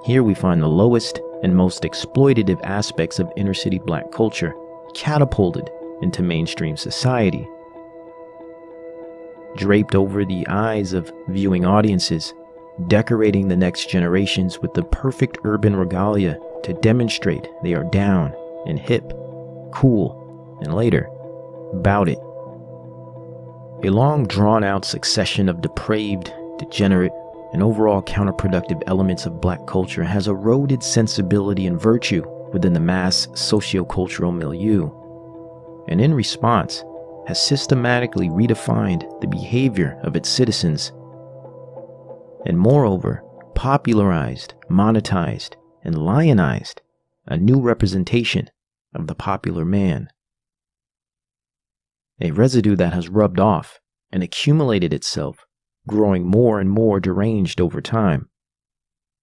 Here we find the lowest and most exploitative aspects of inner-city black culture catapulted into mainstream society. Draped over the eyes of viewing audiences, decorating the next generations with the perfect urban regalia to demonstrate they are down and hip, cool, and later, bout it. A long drawn-out succession of depraved, degenerate, and overall counterproductive elements of black culture has eroded sensibility and virtue within the mass socio-cultural milieu, and in response has systematically redefined the behavior of its citizens, and moreover popularized, monetized, and lionized a new representation of the popular man. A residue that has rubbed off and accumulated itself, growing more and more deranged over time.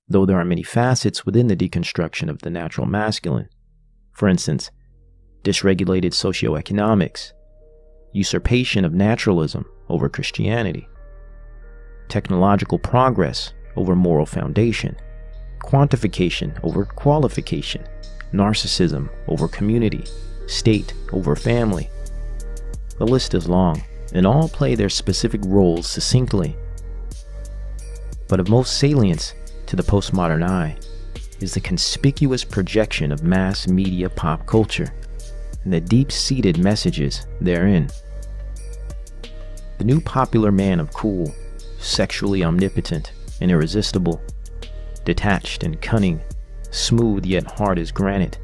Though there are many facets within the deconstruction of the natural masculine. For instance, dysregulated socioeconomics, usurpation of naturalism over Christianity, technological progress over moral foundation, quantification over qualification, narcissism over community, state over family. The list is long, and all play their specific roles succinctly. But of most salience to the postmodern eye is the conspicuous projection of mass media pop culture and the deep-seated messages therein. The new popular man of cool, sexually omnipotent and irresistible, detached and cunning, smooth yet hard as granite.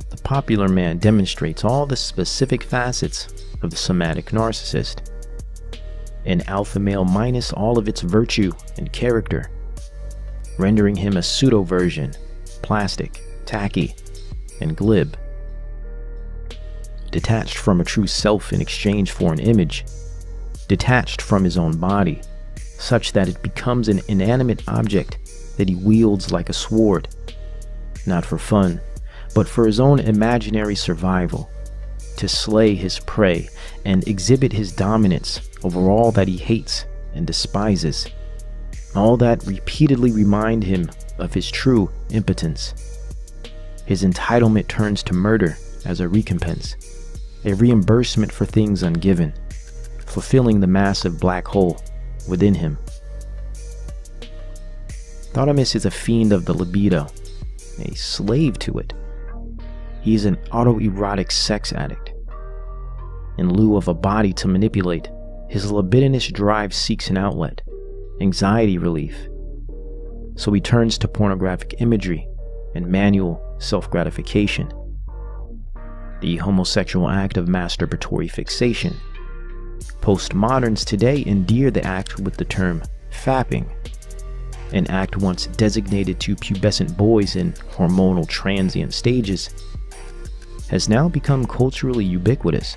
The popular man demonstrates all the specific facets of the somatic narcissist. An alpha male minus all of its virtue and character, rendering him a pseudo-version, plastic, tacky, and glib. Detached from a true self in exchange for an image, detached from his own body, such that it becomes an inanimate object that he wields like a sword, not for fun, but for his own imaginary survival, to slay his prey and exhibit his dominance over all that he hates and despises, all that repeatedly remind him of his true impotence. His entitlement turns to murder as a recompense, a reimbursement for things ungiven, fulfilling the massive black hole within him. Thotimus is a fiend of the libido, a slave to it. He is an autoerotic sex addict. In lieu of a body to manipulate, his libidinous drive seeks an outlet, anxiety relief. So he turns to pornographic imagery and manual self-gratification. The homosexual act of masturbatory fixation. Postmoderns today endear the act with the term fapping, an act once designated to pubescent boys in hormonal transient stages, has now become culturally ubiquitous,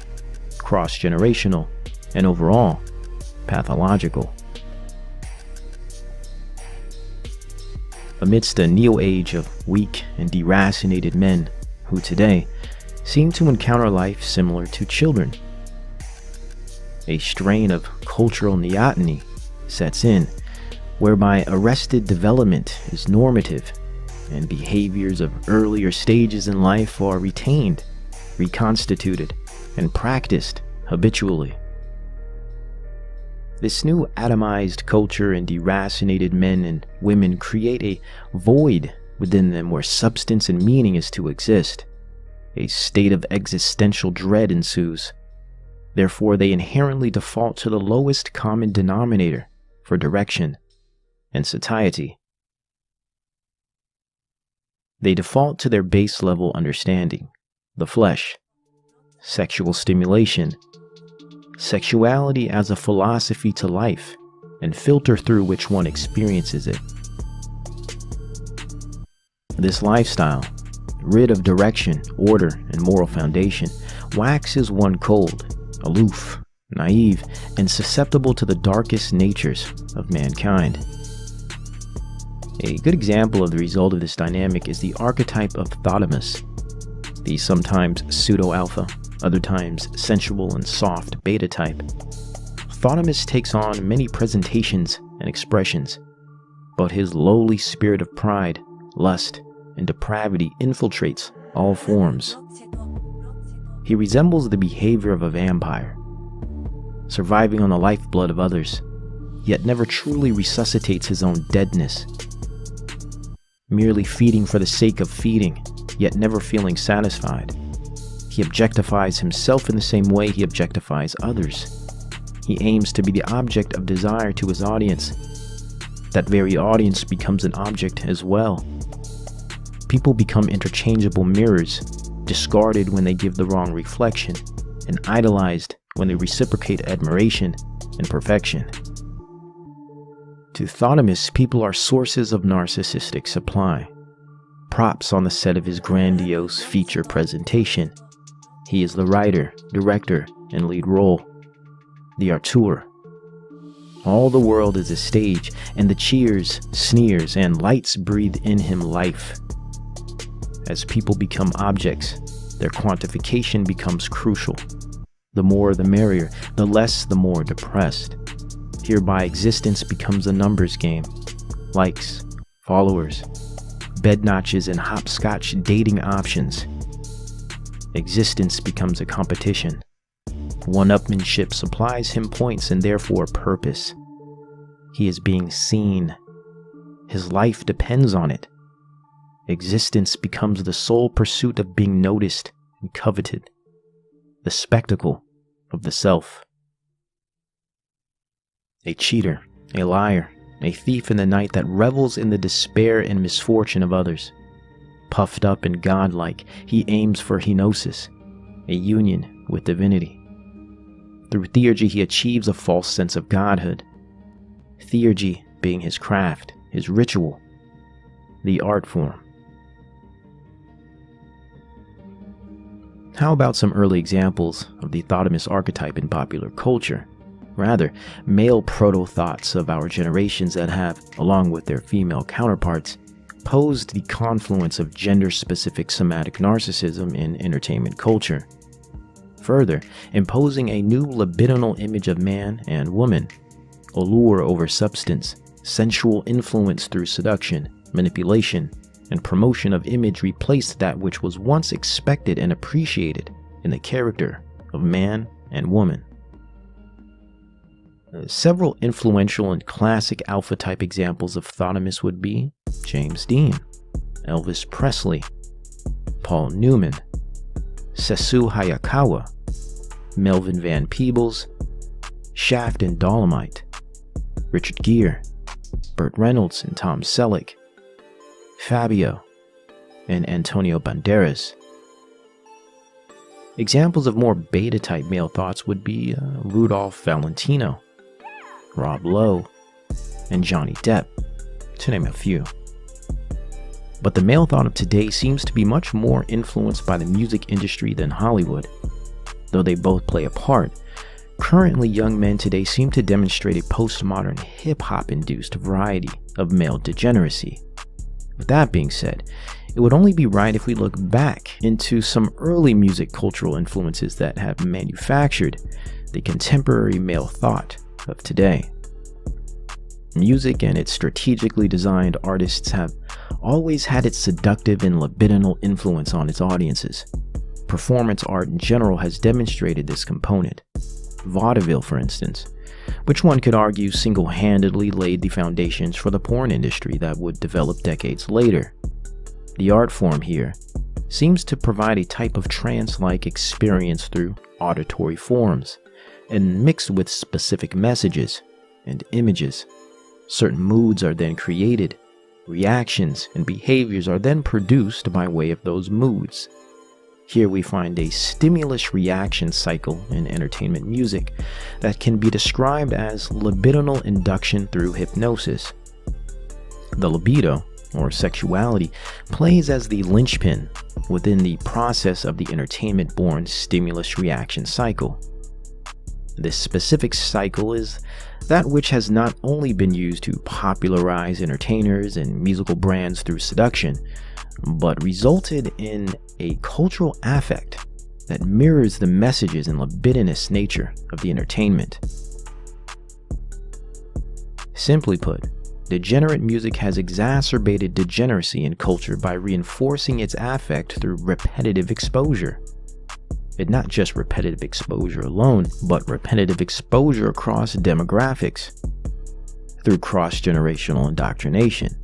cross-generational, and overall pathological. Amidst a neo-age of weak and deracinated men who today seem to encounter life similar to children, a strain of cultural neoteny sets in, whereby arrested development is normative and behaviors of earlier stages in life are retained, reconstituted, and practiced habitually. This new atomized culture and deracinated men and women create a void within them where substance and meaning is to exist. A state of existential dread ensues. Therefore, they inherently default to the lowest common denominator for direction and satiety. They default to their base level understanding, the flesh, sexual stimulation, sexuality as a philosophy to life, and filter through which one experiences it. This lifestyle, rid of direction, order, and moral foundation, waxes one cold, aloof, naive, and susceptible to the darkest natures of mankind. A good example of the result of this dynamic is the archetype of Thotimus, the sometimes pseudo-alpha, other times sensual and soft beta type. Thotimus takes on many presentations and expressions, but his lowly spirit of pride, lust, and depravity infiltrates all forms. He resembles the behavior of a vampire, surviving on the lifeblood of others, yet never truly resuscitates his own deadness, merely feeding for the sake of feeding, yet never feeling satisfied. He objectifies himself in the same way he objectifies others. He aims to be the object of desire to his audience. That very audience becomes an object as well. People become interchangeable mirrors, discarded when they give the wrong reflection, and idolized when they reciprocate admiration and perfection. To Thotimus, people are sources of narcissistic supply, props on the set of his grandiose feature presentation. He is the writer, director, and lead role, the auteur. All the world is a stage, and the cheers, sneers, and lights breathe in him life. As people become objects, their quantification becomes crucial. The more the merrier, the less the more depressed. Hereby existence becomes a numbers game. Likes, followers, bed notches, and hopscotch dating options. Existence becomes a competition. One-upmanship supplies him points and therefore purpose. He is being seen. His life depends on it. Existence becomes the sole pursuit of being noticed and coveted. The spectacle of the self. A cheater, a liar, a thief in the night that revels in the despair and misfortune of others. Puffed up and godlike, he aims for henosis, a union with divinity. Through theurgy, he achieves a false sense of godhood. Theurgy being his craft, his ritual, the art form. How about some early examples of the thoughtomist archetype in popular culture? Rather, male proto-thoughts of our generations that have, along with their female counterparts, posed the confluence of gender-specific somatic narcissism in entertainment culture. Further, imposing a new libidinal image of man and woman, allure over substance, sensual influence through seduction, manipulation, and promotion of image replaced that which was once expected and appreciated in the character of man and woman. Several influential and classic alpha-type examples of thoughtomists would be James Dean, Elvis Presley, Paul Newman, Sesu Hayakawa, Melvin Van Peebles, Shaft and Dolomite, Richard Gere, Burt Reynolds and Tom Selleck, Fabio, and Antonio Banderas. Examples of more beta-type male thoughts would be Rudolph Valentino, Rob Lowe, and Johnny Depp, to name a few. But the male thought of today seems to be much more influenced by the music industry than Hollywood. Though they both play a part, currently young men today seem to demonstrate a postmodern hip-hop induced variety of male degeneracy. With that being said, it would only be right if we look back into some early music cultural influences that have manufactured the contemporary male thought of today. Music and its strategically designed artists have always had its seductive and libidinal influence on its audiences. Performance art in general has demonstrated this component. Vaudeville, for instance, which one could argue single-handedly laid the foundations for the porn industry that would develop decades later. The art form here seems to provide a type of trance-like experience through auditory forms, and mixed with specific messages and images. Certain moods are then created, reactions and behaviors are then produced by way of those moods. Here we find a stimulus-reaction cycle in entertainment music that can be described as libidinal induction through hypnosis. The libido, or sexuality, plays as the linchpin within the process of the entertainment-born stimulus-reaction cycle. This specific cycle is that which has not only been used to popularize entertainers and musical brands through seduction, but resulted in a cultural affect that mirrors the messages and libidinous nature of the entertainment. Simply put, degenerate music has exacerbated degeneracy in culture by reinforcing its affect through repetitive exposure. And not just repetitive exposure alone, but repetitive exposure across demographics through cross-generational indoctrination.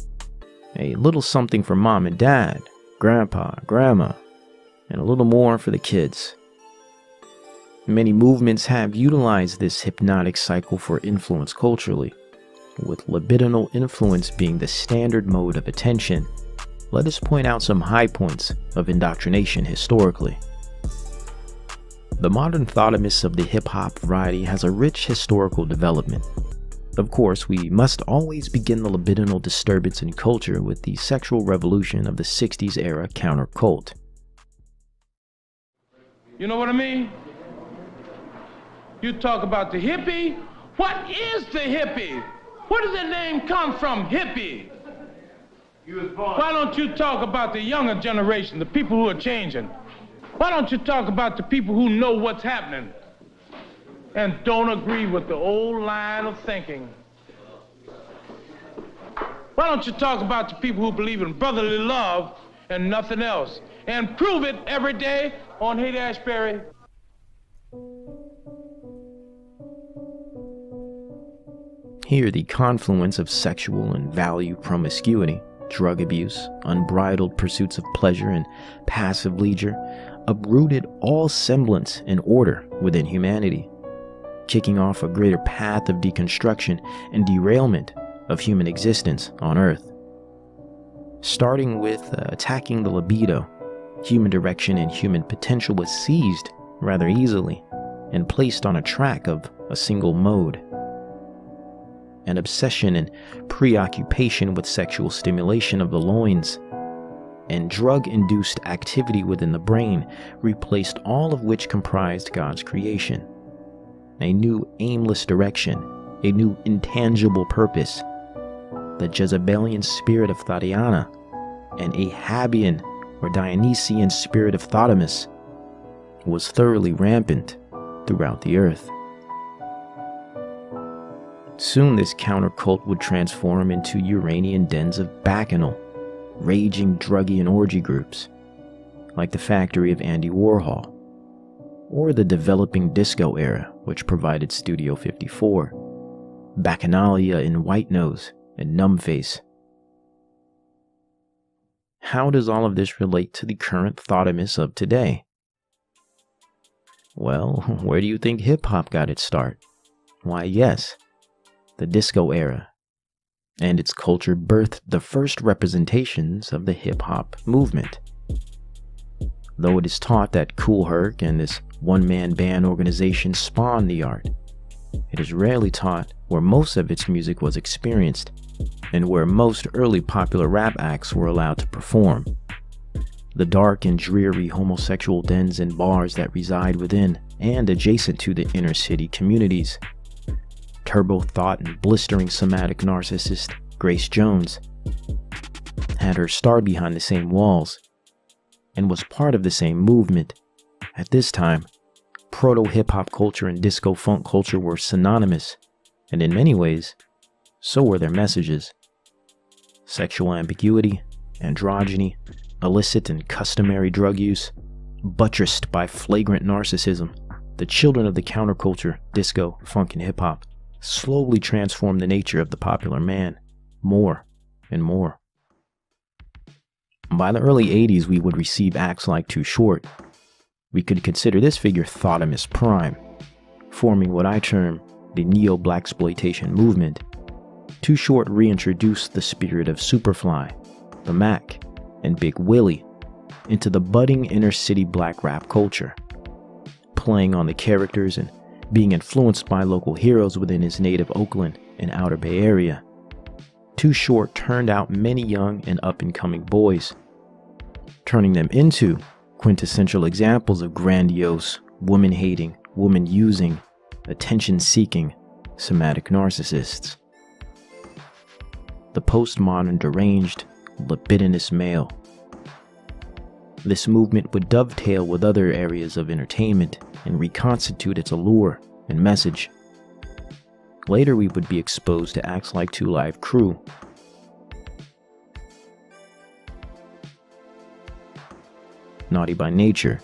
A little something for mom and dad, grandpa, grandma, and a little more for the kids. Many movements have utilized this hypnotic cycle for influence culturally, with libidinal influence being the standard mode of attention. Let us point out some high points of indoctrination historically. The modern thoughtomist of the hip-hop variety has a rich historical development. Of course, we must always begin the libidinal disturbance in culture with the sexual revolution of the 60s era counter-cult. You know what I mean? You talk about the hippie. What is the hippie? Where does the name come from, hippie? Why don't you talk about the younger generation, the people who are changing? Why don't you talk about the people who know what's happening? and don't agree with the old line of thinking. Why don't you talk about the people who believe in brotherly love and nothing else, and prove it every day on Haight-Ashbury? Here, the confluence of sexual and value promiscuity, drug abuse, unbridled pursuits of pleasure, and passive leisure uprooted all semblance and order within humanity, kicking off a greater path of deconstruction and derailment of human existence on Earth. Starting with attacking the libido, human direction and human potential was seized rather easily and placed on a track of a single mode. An obsession and preoccupation with sexual stimulation of the loins and drug-induced activity within the brain replaced all of which comprised God's creation. A new aimless direction, a new intangible purpose. The Jezebelian spirit of Thotiana and Ahabian or Dionysian spirit of Thotimus was thoroughly rampant throughout the earth. Soon this countercult would transform into Uranian dens of bacchanal, raging druggy and orgy groups, like the factory of Andy Warhol, or the developing disco era, which provided Studio 54, Bacchanalia in White Nose and Numbface. How does all of this relate to the current Thotimus of today? Well, where do you think hip-hop got its start? Why, yes, the disco era, and its culture birthed the first representations of the hip-hop movement. Though it is taught that Kool Herc and this one-man band organization spawned the art, it is rarely taught where most of its music was experienced, and where most early popular rap acts were allowed to perform. The dark and dreary homosexual dens and bars that reside within and adjacent to the inner city communities. Turbo Thought and blistering somatic narcissist Grace Jones had her start behind the same walls and was part of the same movement. At this time, proto-hip-hop culture and disco funk culture were synonymous, and in many ways, so were their messages. Sexual ambiguity, androgyny, illicit and customary drug use, buttressed by flagrant narcissism, the children of the counterculture, disco, funk, and hip-hop slowly transformed the nature of the popular man, more and more. By the early 80s, we would receive acts like Too Short. We could consider this figure Thotimus Prime, forming what I term the neo-blaxploitation movement. Too Short reintroduced the spirit of Superfly, the Mac, and Big Willie into the budding inner-city black rap culture, playing on the characters and being influenced by local heroes within his native Oakland and Outer Bay Area. Too Short turned out many young and up-and-coming boys, turning them into quintessential examples of grandiose, woman-hating, woman-using, attention-seeking, somatic narcissists. The postmodern, deranged, libidinous male. This movement would dovetail with other areas of entertainment and reconstitute its allure and message. Later, we would be exposed to acts like 2 Live Crew, Naughty by Nature,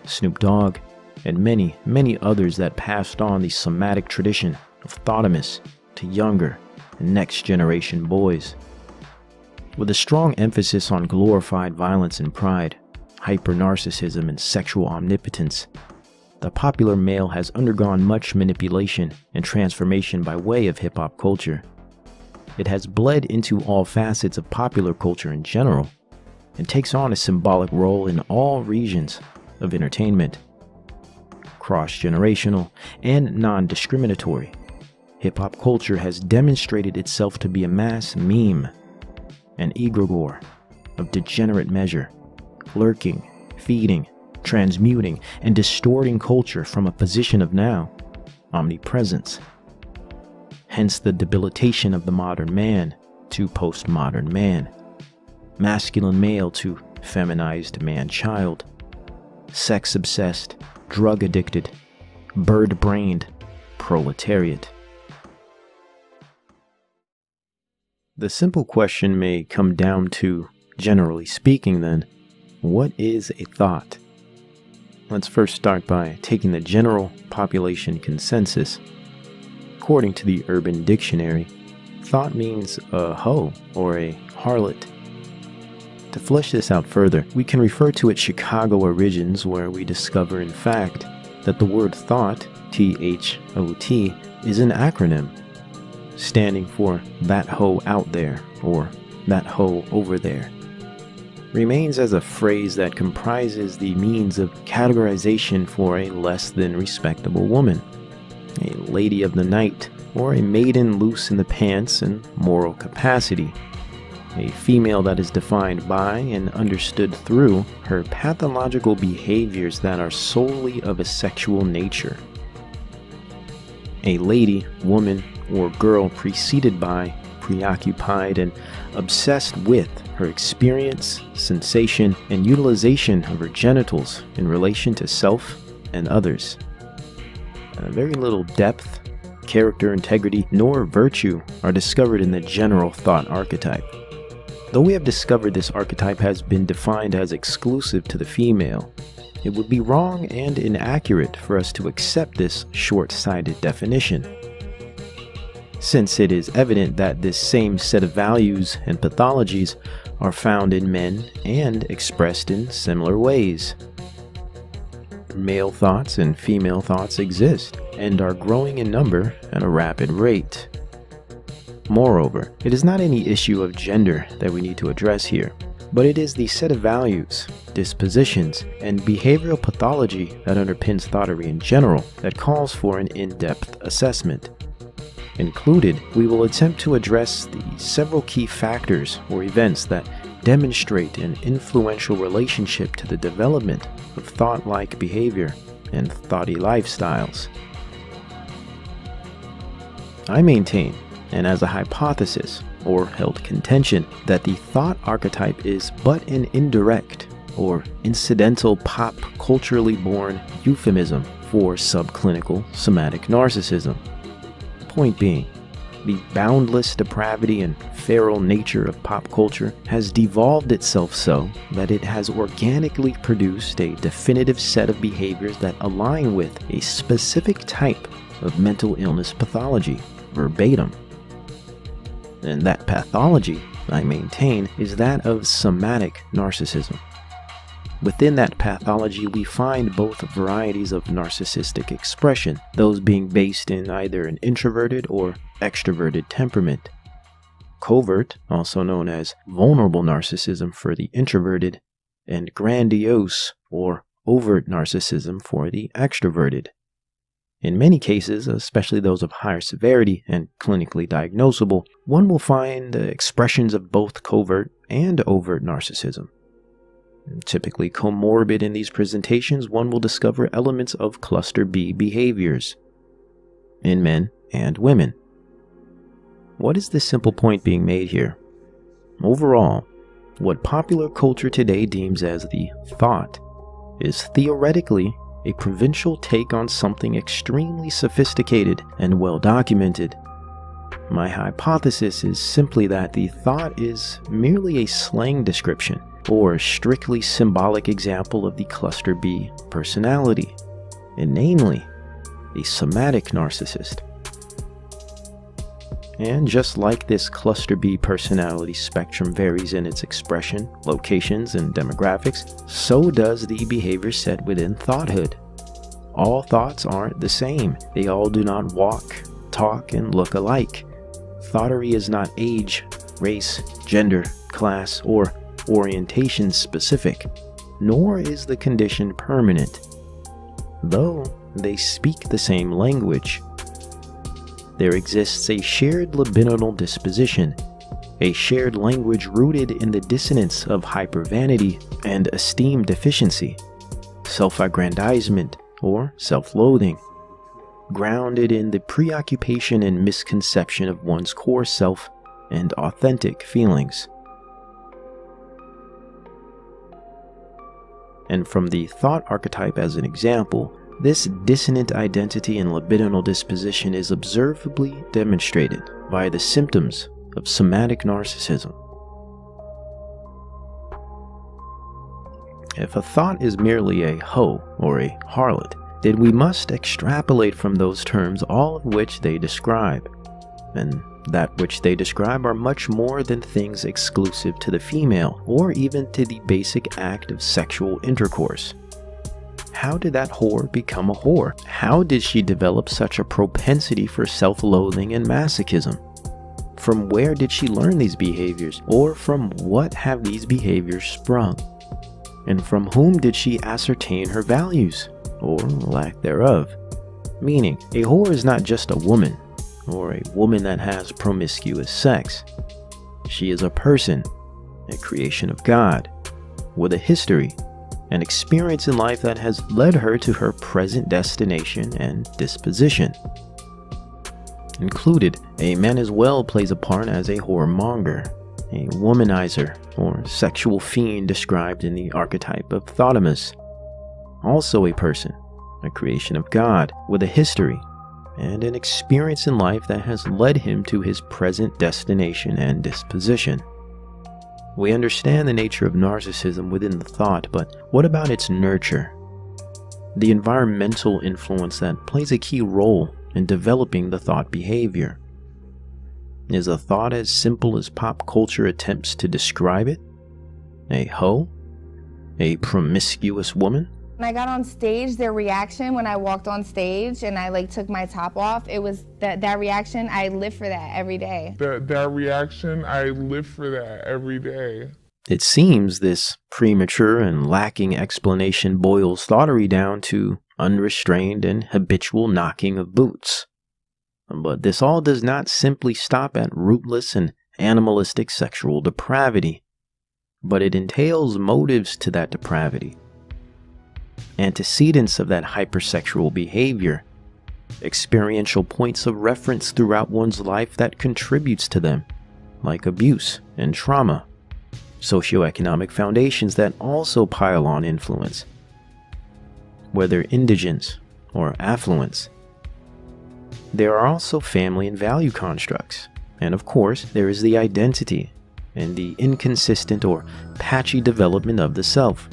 Snoop Dogg, and many, many others that passed on the somatic tradition of Thotimus to younger and next generation boys. With a strong emphasis on glorified violence and pride, hyper-narcissism and sexual omnipotence, the popular male has undergone much manipulation and transformation by way of hip-hop culture. It has bled into all facets of popular culture in general, and takes on a symbolic role in all regions of entertainment. Cross-generational and non-discriminatory, hip-hop culture has demonstrated itself to be a mass meme, an egregore of degenerate measure, lurking, feeding, transmuting, and distorting culture from a position of now omnipresence. Hence the debilitation of the modern man to postmodern man, masculine male to feminized man-child, sex-obsessed, drug-addicted, bird-brained proletariat. The simple question may come down to, generally speaking then, what is a thought? Let's first start by taking the general population consensus. According to the Urban Dictionary, thought means a hoe or a harlot. To flesh this out further, we can refer to its Chicago origins, where we discover in fact that the word thought, T-H-O-T, is an acronym standing for that hoe out there or that hoe over there. Remains as a phrase that comprises the means of categorization for a less than respectable woman, a lady of the night, or a maiden loose in the pants and moral capacity, a female that is defined by and understood through her pathological behaviors that are solely of a sexual nature, a lady, woman, or girl preceded by, preoccupied, and obsessed with her experience, sensation, and utilization of her genitals in relation to self and others. Very little depth, character, integrity, nor virtue are discovered in the general thought archetype. Though we have discovered this archetype has been defined as exclusive to the female, it would be wrong and inaccurate for us to accept this short-sighted definition, since it is evident that this same set of values and pathologies are found in men and expressed in similar ways. Male thoughts and female thoughts exist and are growing in number at a rapid rate. Moreover, it is not any issue of gender that we need to address here, but it is the set of values, dispositions, and behavioral pathology that underpins thoughtery in general that calls for an in-depth assessment. Included, we will attempt to address the several key factors or events that demonstrate an influential relationship to the development of thought-like behavior and thoughty lifestyles. I maintain, and as a hypothesis or held contention, that the thought archetype is but an indirect or incidental pop culturally born euphemism for subclinical somatic narcissism. Point being, the boundless depravity and feral nature of pop culture has devolved itself so that it has organically produced a definitive set of behaviors that align with a specific type of mental illness pathology, verbatim. And that pathology, I maintain, is that of somatic narcissism. Within that pathology, we find both varieties of narcissistic expression, those being based in either an introverted or extroverted temperament. Covert, also known as vulnerable narcissism for the introverted, and grandiose or overt narcissism for the extroverted. In many cases, especially those of higher severity and clinically diagnosable, one will find expressions of both covert and overt narcissism. Typically comorbid in these presentations, one will discover elements of cluster B behaviors in men and women. What is the simple point being made here? Overall, what popular culture today deems as the thought is theoretically a provincial take on something extremely sophisticated and well documented. My hypothesis is simply that the thought is merely a slang description or strictly symbolic example of the cluster B personality, and namely, a somatic narcissist. And just like this cluster B personality spectrum varies in its expression, locations, and demographics, so does the behavior set within thoughthood. All thoughts aren't the same. They all do not walk, talk, and look alike. Thoughtery is not age, race, gender, class, or orientation specific, nor is the condition permanent, though they speak the same language. There exists a shared libidinal disposition, a shared language rooted in the dissonance of hypervanity and esteem deficiency, self-aggrandizement or self-loathing, grounded in the preoccupation and misconception of one's core self and authentic feelings. And from the thought archetype as an example, this dissonant identity and libidinal disposition is observably demonstrated via the symptoms of somatic narcissism. If a thought is merely a hoe or a harlot, then we must extrapolate from those terms all of which they describe. And that which they describe are much more than things exclusive to the female, or even to the basic act of sexual intercourse. How did that whore become a whore? How did she develop such a propensity for self-loathing and masochism? From where did she learn these behaviors, or from what have these behaviors sprung? And from whom did she ascertain her values, or lack thereof? Meaning, a whore is not just a woman, or a woman that has promiscuous sex. She is a person, a creation of God, with a history, an experience in life that has led her to her present destination and disposition. Included, a man as well plays a part as a whoremonger, a womanizer, or sexual fiend described in the archetype of Thotimus. Also a person, a creation of God, with a history, and an experience in life that has led him to his present destination and disposition. We understand the nature of narcissism within the thought, but what about its nurture? The environmental influence that plays a key role in developing the thought behavior. Is a thought as simple as pop culture attempts to describe it? A hoe? A promiscuous woman? When I got on stage, their reaction when I walked on stage and I took my top off, it was that reaction. I live for that every day. That reaction, I live for that every day. It seems this premature and lacking explanation boils thoughterly down to unrestrained and habitual knocking of boots. But this all does not simply stop at rootless and animalistic sexual depravity, but it entails motives to that depravity, antecedents of that hypersexual behavior, experiential points of reference throughout one's life that contributes to them, like abuse and trauma, socioeconomic foundations that also pile on influence, whether indigence or affluence. There are also family and value constructs, and of course there is the identity and the inconsistent or patchy development of the self.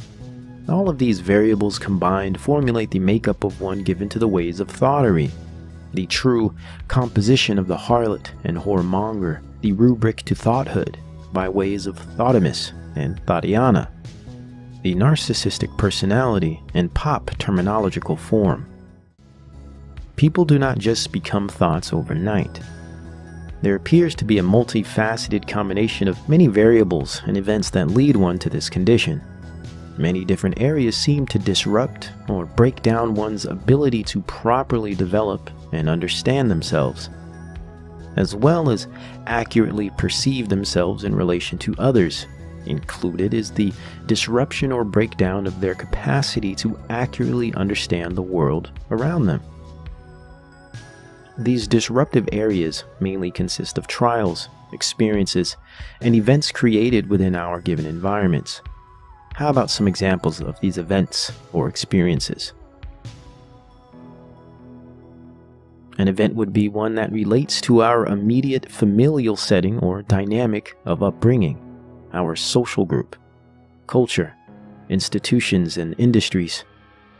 All of these variables combined formulate the makeup of one given to the ways of thoughterly, the true composition of the harlot and whoremonger, the rubric to thoughthood by ways of Thotimus and Thotiana, the narcissistic personality and pop terminological form. People do not just become thoughts overnight. There appears to be a multifaceted combination of many variables and events that lead one to this condition. Many different areas seem to disrupt or break down one's ability to properly develop and understand themselves, as well as accurately perceive themselves in relation to others. Included is the disruption or breakdown of their capacity to accurately understand the world around them. These disruptive areas mainly consist of trials, experiences, and events created within our given environments. How about some examples of these events or experiences? An event would be one that relates to our immediate familial setting or dynamic of upbringing, our social group, culture, institutions and industries,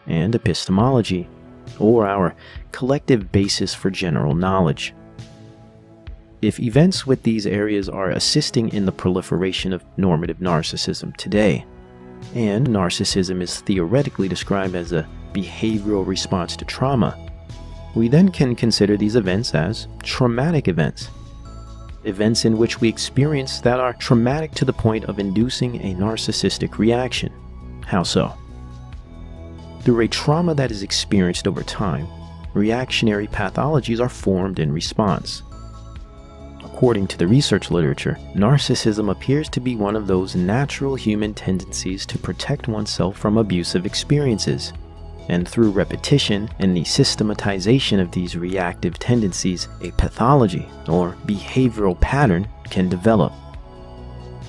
and epistemology, or our collective basis for general knowledge. If events with these areas are assisting in the proliferation of normative narcissism today, and narcissism is theoretically described as a behavioral response to trauma, we then can consider these events as traumatic events. Events in which we experience that are traumatic to the point of inducing a narcissistic reaction. How so? Through a trauma that is experienced over time, reactionary pathologies are formed in response. According to the research literature, narcissism appears to be one of those natural human tendencies to protect oneself from abusive experiences, and through repetition and the systematization of these reactive tendencies, a pathology or behavioral pattern can develop.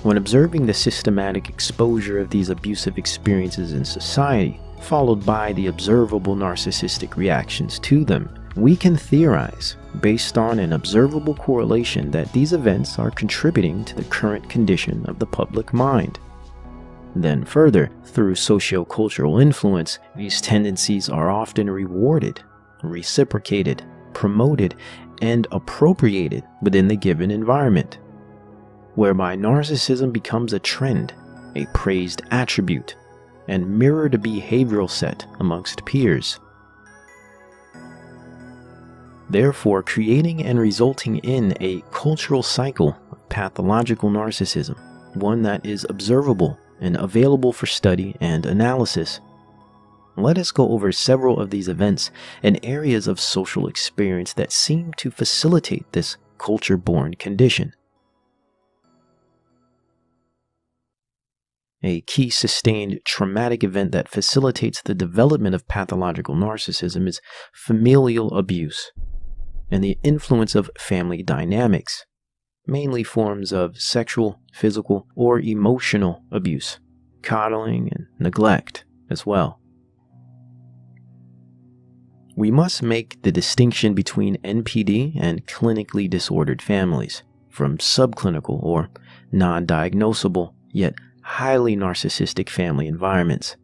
When observing the systematic exposure of these abusive experiences in society, followed by the observable narcissistic reactions to them, we can theorize, based on an observable correlation, that these events are contributing to the current condition of the public mind. Then further, through socio-cultural influence, these tendencies are often rewarded, reciprocated, promoted, and appropriated within the given environment, whereby narcissism becomes a trend, a praised attribute, and mirrored behavioral set amongst peers. Therefore, creating and resulting in a cultural cycle of pathological narcissism, one that is observable and available for study and analysis. Let us go over several of these events and areas of social experience that seem to facilitate this culture-born condition. A key sustained traumatic event that facilitates the development of pathological narcissism is familial abuse and the influence of family dynamics, mainly forms of sexual, physical, or emotional abuse, coddling, and neglect as well. We must make the distinction between NPD and clinically disordered families from subclinical or non-diagnosable yet highly narcissistic family environments.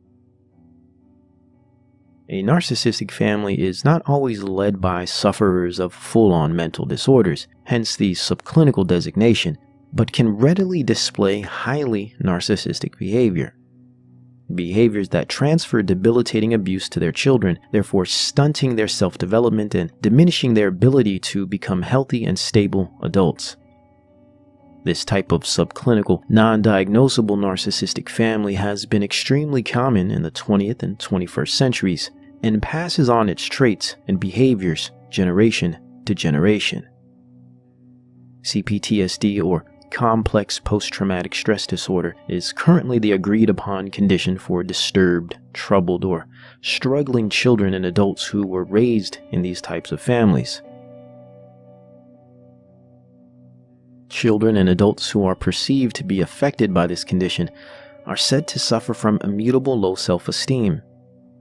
A narcissistic family is not always led by sufferers of full-on mental disorders, hence the subclinical designation, but can readily display highly narcissistic behavior. Behaviors that transfer debilitating abuse to their children, therefore stunting their self-development and diminishing their ability to become healthy and stable adults. This type of subclinical, non-diagnosable narcissistic family has been extremely common in the 20th and 21st centuries and passes on its traits and behaviors generation to generation. CPTSD, or complex post-traumatic stress disorder, is currently the agreed upon condition for disturbed, troubled, or struggling children and adults who were raised in these types of families. Children and adults who are perceived to be affected by this condition are said to suffer from immutable low self-esteem,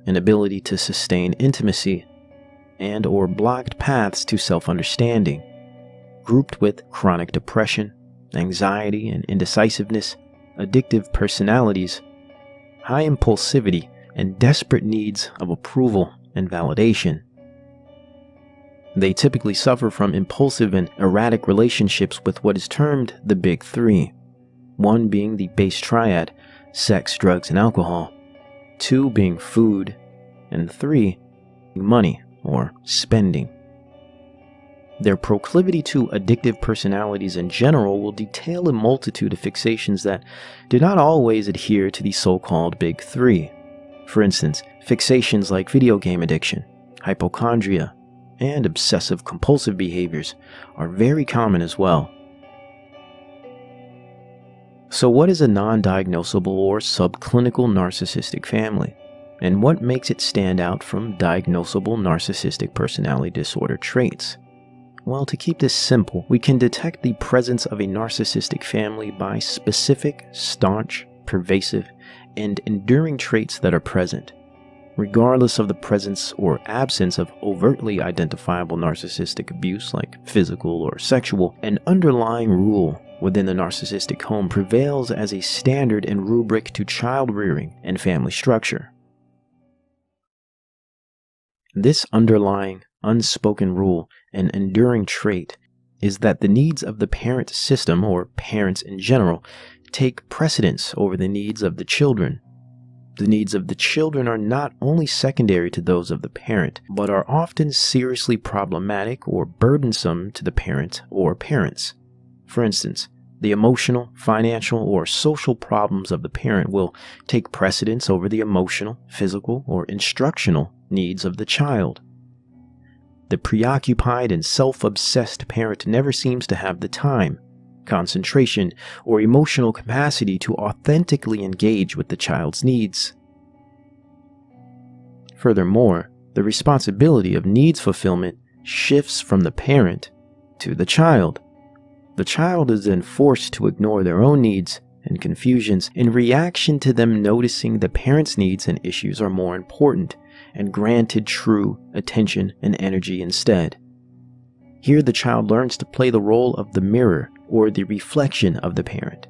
inability to sustain intimacy, and/or blocked paths to self-understanding, grouped with chronic depression, anxiety and indecisiveness, addictive personalities, high impulsivity, and desperate needs of approval and validation. They typically suffer from impulsive and erratic relationships with what is termed the Big Three, one being the base triad, sex, drugs, and alcohol, two being food, and three, money or spending. Their proclivity to addictive personalities in general will detail a multitude of fixations that do not always adhere to the so-called Big Three. For instance, fixations like video game addiction, hypochondria, and obsessive-compulsive behaviors are very common as well. So what is a non-diagnosable or subclinical narcissistic family? And what makes it stand out from diagnosable narcissistic personality disorder traits? Well, to keep this simple, we can detect the presence of a narcissistic family by specific, staunch, pervasive, and enduring traits that are present, regardless of the presence or absence of overtly identifiable narcissistic abuse like physical or sexual. An underlying rule within the narcissistic home prevails as a standard and rubric to child rearing and family structure. This underlying, unspoken rule and enduring trait is that the needs of the parent system, or parents in general, take precedence over the needs of the children. The needs of the children are not only secondary to those of the parent, but are often seriously problematic or burdensome to the parent or parents. For instance, the emotional, financial, or social problems of the parent will take precedence over the emotional, physical, or instructional needs of the child. The preoccupied and self-obsessed parent never seems to have the time, concentration, or emotional capacity to authentically engage with the child's needs. Furthermore, the responsibility of needs fulfillment shifts from the parent to the child. The child is then forced to ignore their own needs and confusions in reaction to them noticing the parent's needs and issues are more important and granted true attention and energy instead. Here the child learns to play the role of the mirror or the reflection of the parent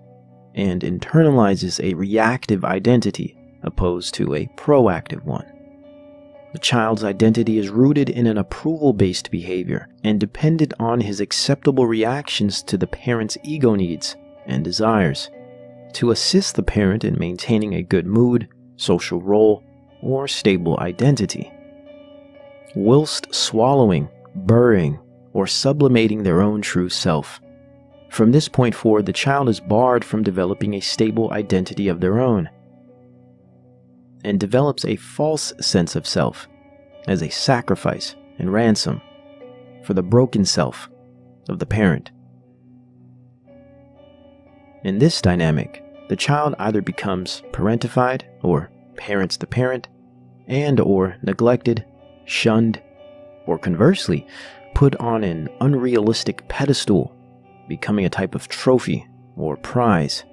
and internalizes a reactive identity opposed to a proactive one. The child's identity is rooted in an approval-based behavior and dependent on his acceptable reactions to the parent's ego needs and desires to assist the parent in maintaining a good mood, social role, or stable identity. Whilst swallowing, burying, or sublimating their own true self. From this point forward, the child is barred from developing a stable identity of their own and develops a false sense of self as a sacrifice and ransom for the broken self of the parent. In this dynamic, the child either becomes parentified or parents the parent, and or neglected, shunned, or conversely, put on an unrealistic pedestal, becoming a type of trophy or prize,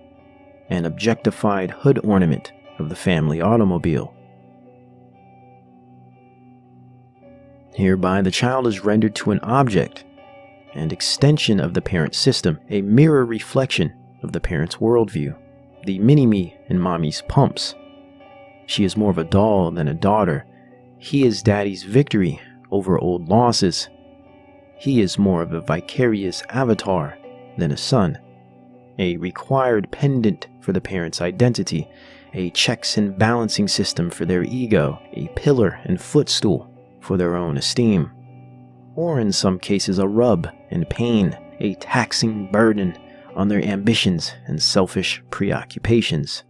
an objectified hood ornament of the family automobile. Hereby, the child is rendered to an object and extension of the parent system, a mirror reflection of the parent's worldview, the mini-me in mommy's pumps. She is more of a doll than a daughter. He is daddy's victory over old losses. He is more of a vicarious avatar than a son, a required pendant for the parent's identity, a checks and balancing system for their ego, a pillar and footstool for their own esteem, or in some cases a rub and pain, a taxing burden on their ambitions and selfish preoccupations.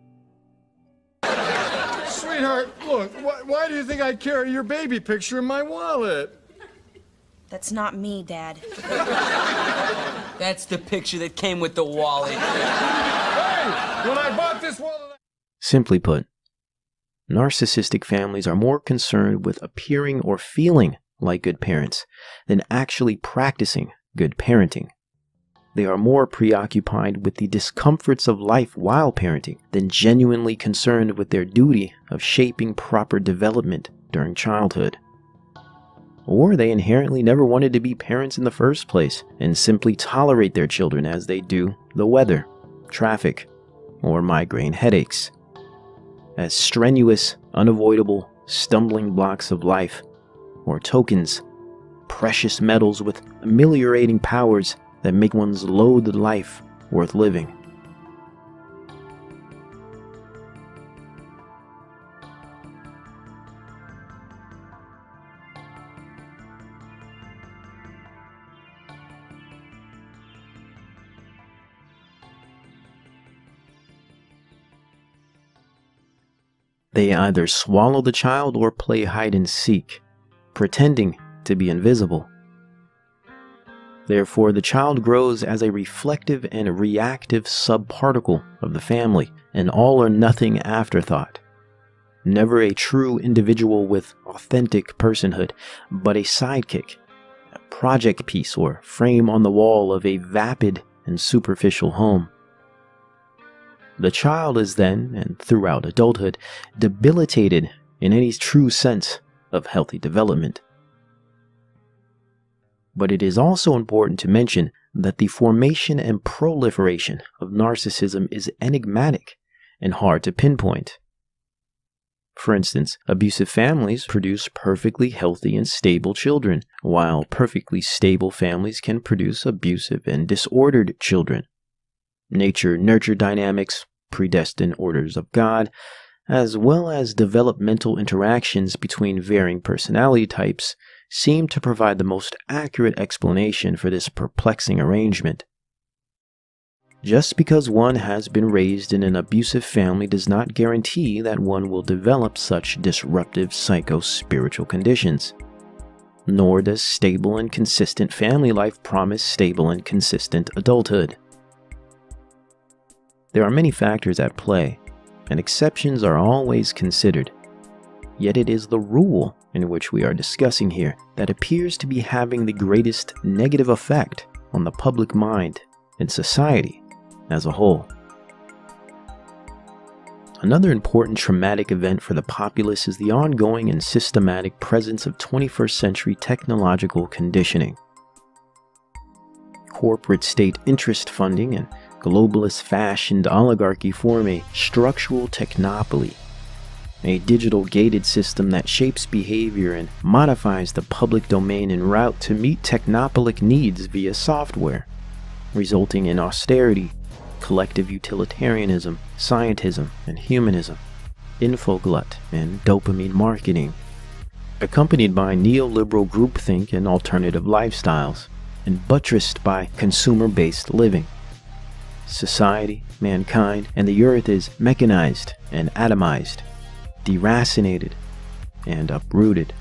Sweetheart, look, why do you think I carry your baby picture in my wallet? That's not me, Dad. That's the picture that came with the wallet. Hey, when I bought this wallet... Simply put, narcissistic families are more concerned with appearing or feeling like good parents than actually practicing good parenting. They are more preoccupied with the discomforts of life while parenting than genuinely concerned with their duty of shaping proper development during childhood. Or they inherently never wanted to be parents in the first place and simply tolerate their children as they do the weather, traffic, or migraine headaches as strenuous, unavoidable, stumbling blocks of life, or tokens, precious metals with ameliorating powers that make one's loathed life worth living. They either swallow the child or play hide and seek, pretending to be invisible. Therefore, the child grows as a reflective and reactive subparticle of the family, an all-or-nothing afterthought. Never a true individual with authentic personhood, but a sidekick, a project piece or frame on the wall of a vapid and superficial home. The child is then, and throughout adulthood, debilitated in any true sense of healthy development. But it is also important to mention that the formation and proliferation of narcissism is enigmatic and hard to pinpoint. For instance, abusive families produce perfectly healthy and stable children, while perfectly stable families can produce abusive and disordered children. Nature-nurture dynamics, predestined orders of God, as well as developmental interactions between varying personality types seem to provide the most accurate explanation for this perplexing arrangement. Just because one has been raised in an abusive family does not guarantee that one will develop such disruptive psycho-spiritual conditions. Nor does stable and consistent family life promise stable and consistent adulthood. There are many factors at play, and exceptions are always considered. Yet it is the rule in which we are discussing here that appears to be having the greatest negative effect on the public mind and society as a whole. Another important traumatic event for the populace is the ongoing and systematic presence of 21st century technological conditioning. Corporate state interest funding and globalist fashioned oligarchy form a structural technopoly, a digital gated system that shapes behavior and modifies the public domain en route to meet technopolic needs via software, resulting in austerity, collective utilitarianism, scientism, and humanism, infoglut, and dopamine marketing, accompanied by neoliberal groupthink and alternative lifestyles, and buttressed by consumer-based living. Society, mankind, and the earth is mechanized and atomized, deracinated, and uprooted.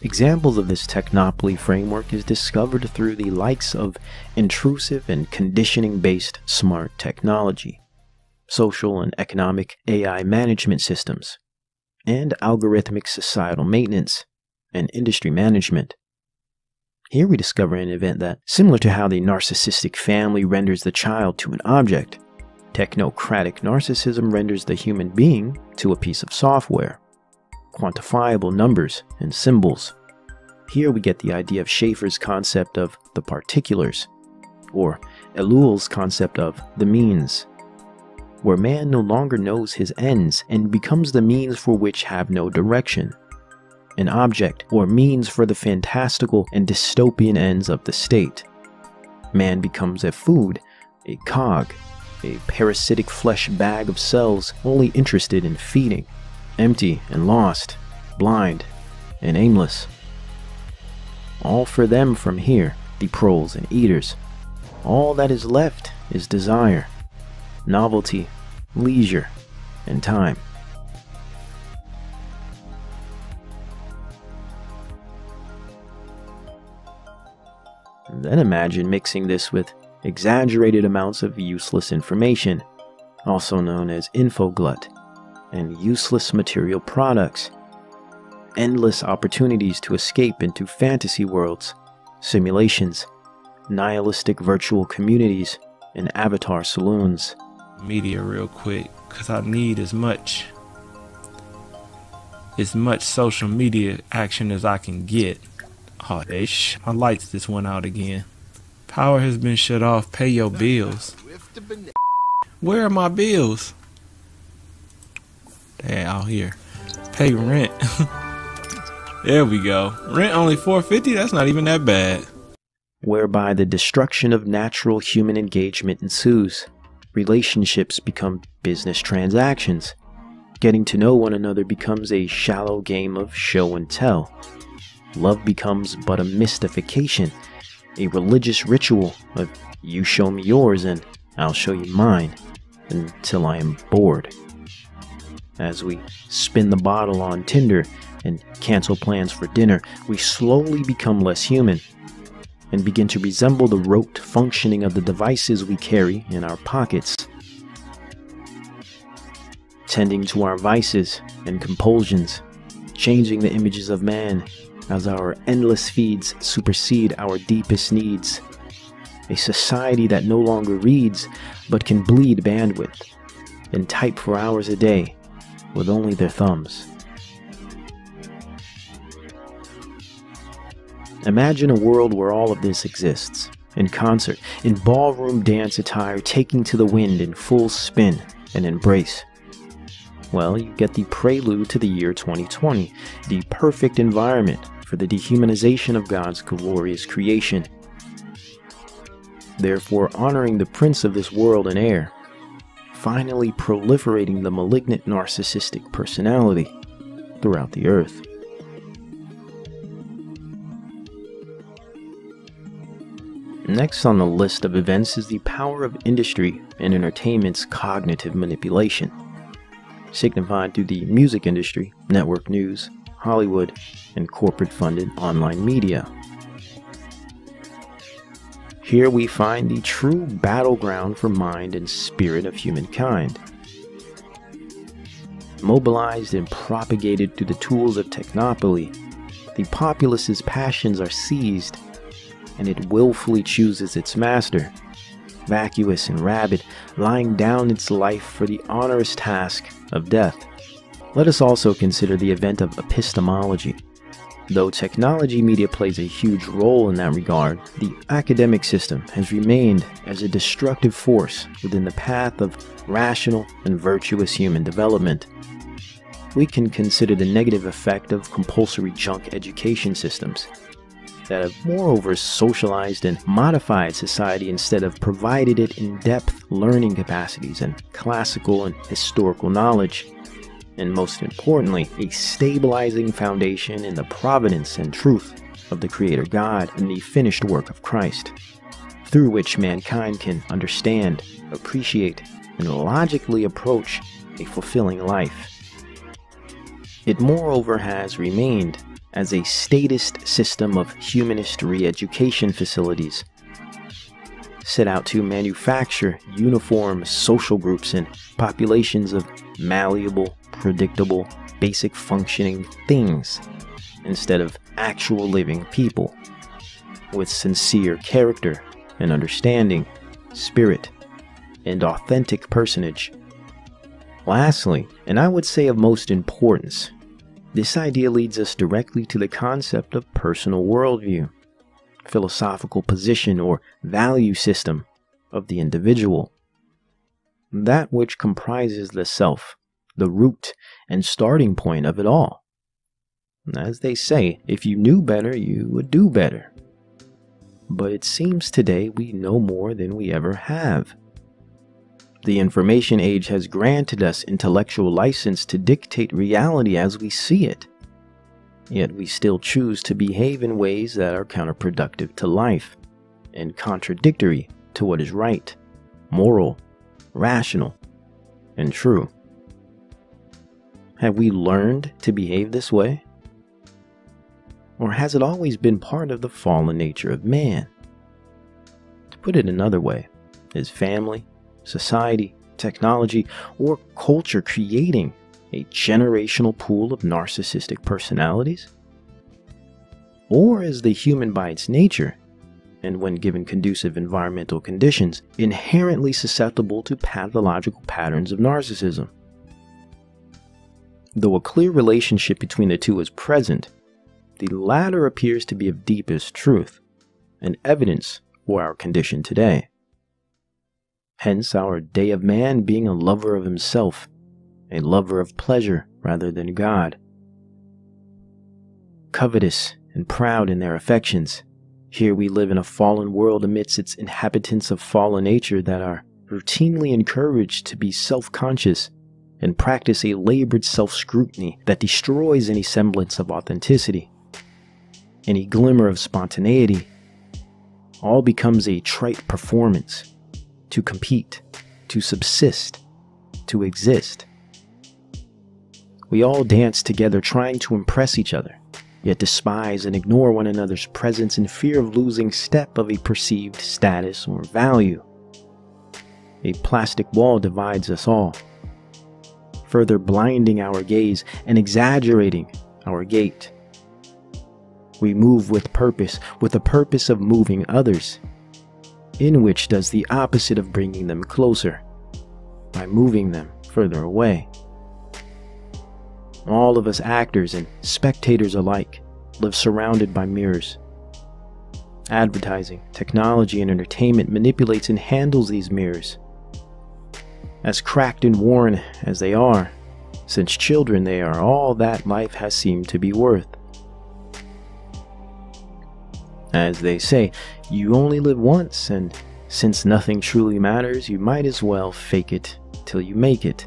Examples of this technopoly framework is discovered through the likes of intrusive and conditioning-based smart technology, social and economic AI management systems, and algorithmic societal maintenance and industry management. Here we discover an event that, similar to how the narcissistic family renders the child to an object, technocratic narcissism renders the human being to a piece of software, quantifiable numbers and symbols. Here we get the idea of Schaeffer's concept of the particulars, or Ellul's concept of the means, where man no longer knows his ends and becomes the means for which have no direction, an object or means for the fantastical and dystopian ends of the state. Man becomes a food, a cog, a parasitic flesh bag of cells only interested in feeding, empty and lost, blind and aimless. All for them from here, the proles and eaters. All that is left is desire, novelty, leisure, and time. Then imagine mixing this with exaggerated amounts of useless information, also known as infoglut, and useless material products. Endless opportunities to escape into fantasy worlds, simulations, nihilistic virtual communities, and avatar saloons. Media real quick, because I need as much social media action as I can get. Oh, my lights just went out again. Power has been shut off. Pay your bills. Where are my bills? They're out here. Pay rent. There we go. Rent only $4.50. That's not even that bad. Whereby the destruction of natural human engagement ensues. Relationships become business transactions. Getting to know one another becomes a shallow game of show and tell. Love becomes but a mystification, a religious ritual of you show me yours and I'll show you mine, until I am bored. As we spin the bottle on Tinder and cancel plans for dinner, we slowly become less human and begin to resemble the rote functioning of the devices we carry in our pockets, tending to our vices and compulsions, changing the images of man as our endless feeds supersede our deepest needs. A society that no longer reads, but can bleed bandwidth and type for hours a day with only their thumbs. Imagine a world where all of this exists, in concert, in ballroom dance attire, taking to the wind in full spin and embrace. Well, you get the prelude to the year 2020, the perfect environment for the dehumanization of God's glorious creation. Therefore, honoring the prince of this world and air, finally proliferating the malignant narcissistic personality throughout the earth. Next on the list of events is the power of industry and entertainment's cognitive manipulation, signified through the music industry, network news, Hollywood, and corporate-funded online media. Here we find the true battleground for mind and spirit of humankind. Mobilized and propagated through the tools of technopoly, the populace's passions are seized, and it willfully chooses its master, vacuous and rabid, lying down its life for the onerous task of death. Let us also consider the event of epistemology. Though technology media plays a huge role in that regard, the academic system has remained as a destructive force within the path of rational and virtuous human development. We can consider the negative effect of compulsory junk education systems that have moreover socialized and modified society instead of provided it in-depth learning capacities and classical and historical knowledge, and most importantly, a stabilizing foundation in the providence and truth of the Creator God and the finished work of Christ, through which mankind can understand, appreciate, and logically approach a fulfilling life. It moreover has remained as a statist system of humanist re-education facilities set out to manufacture uniform social groups and populations of malleable, predictable, basic functioning things instead of actual living people with sincere character and understanding, spirit, and authentic personage. Lastly, and I would say of most importance, this idea leads us directly to the concept of personal worldview, philosophical position or value system of the individual, that which comprises the self, the root and starting point of it all. As they say, if you knew better, you would do better. But it seems today we know more than we ever have. The information age has granted us intellectual license to dictate reality as we see it. Yet we still choose to behave in ways that are counterproductive to life and contradictory to what is right, moral, rational, and true. Have we learned to behave this way? Or has it always been part of the fallen nature of man? To put it another way, is family, society, technology, or culture creating a generational pool of narcissistic personalities? Or is the human by its nature, and when given conducive environmental conditions, inherently susceptible to pathological patterns of narcissism? Though a clear relationship between the two is present, the latter appears to be of deepest truth and evidence for our condition today. Hence our day of man being a lover of himself, a lover of pleasure rather than God. Covetous and proud in their affections, here we live in a fallen world amidst its inhabitants of fallen nature that are routinely encouraged to be self-conscious and practice a labored self-scrutiny that destroys any semblance of authenticity, any glimmer of spontaneity. All becomes a trite performance, to compete, to subsist, to exist. We all dance together trying to impress each other, yet despise and ignore one another's presence in fear of losing step of a perceived status or value. A plastic wall divides us all, further blinding our gaze and exaggerating our gait. We move with purpose, with the purpose of moving others, in which does the opposite of bringing them closer, by moving them further away. All of us actors and spectators alike live surrounded by mirrors. Advertising, technology, and entertainment manipulates and handles these mirrors. As cracked and worn as they are, since children they are all that life has seemed to be worth. As they say, you only live once, and since nothing truly matters, you might as well fake it till you make it,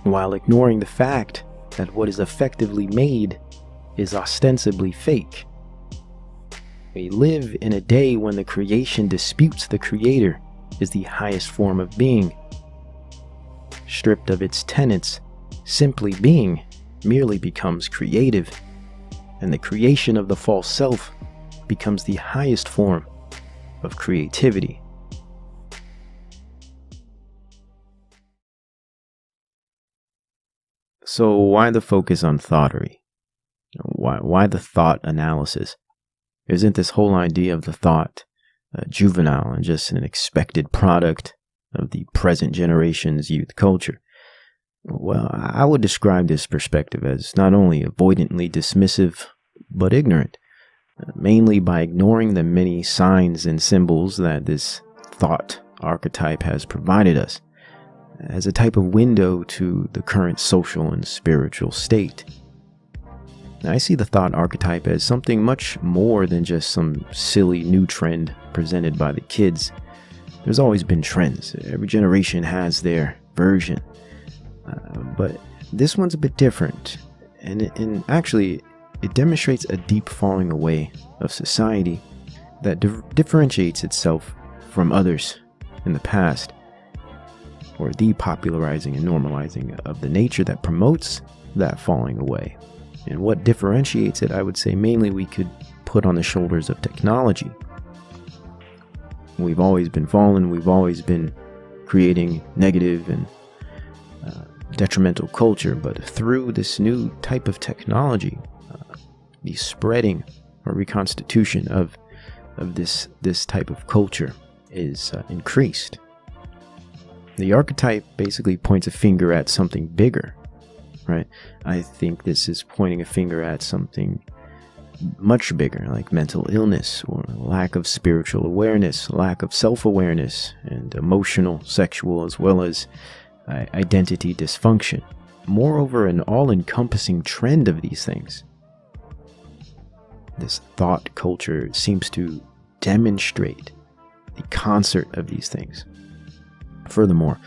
while ignoring the fact that what is effectively made is ostensibly fake. We live in a day when the creation disputes the Creator is the highest form of being. Stripped of its tenets, simply being merely becomes creative, and the creation of the false self becomes the highest form of creativity. So why the focus on thoughtery? Why the thought analysis? Isn't this whole idea of the thought juvenile and just an expected product of the present generation's youth culture. Well, I would describe this perspective as not only avoidantly dismissive, but ignorant, mainly by ignoring the many signs and symbols that this thought archetype has provided us as a type of window to the current social and spiritual state. Now, I see the thought archetype as something much more than just some silly new trend presented by the kids. There's always been trends. Every generation has their version. But this one's a bit different. And actually, it demonstrates a deep falling away of society that differentiates itself from others in the past, or the popularizing and normalizing of the nature that promotes that falling away. And what differentiates it, I would say mainly we could put on the shoulders of technology. We've always been fallen, we've always been creating negative and detrimental culture, but through this new type of technology, the spreading or reconstitution of this type of culture is increased. The archetype basically points a finger at something bigger, right? I think this is pointing a finger at something much bigger, like mental illness or lack of spiritual awareness, lack of self-awareness, and emotional, sexual, as well as identity dysfunction. Moreover, an all-encompassing trend of these things. This thought culture seems to demonstrate the concert of these things. Furthermore,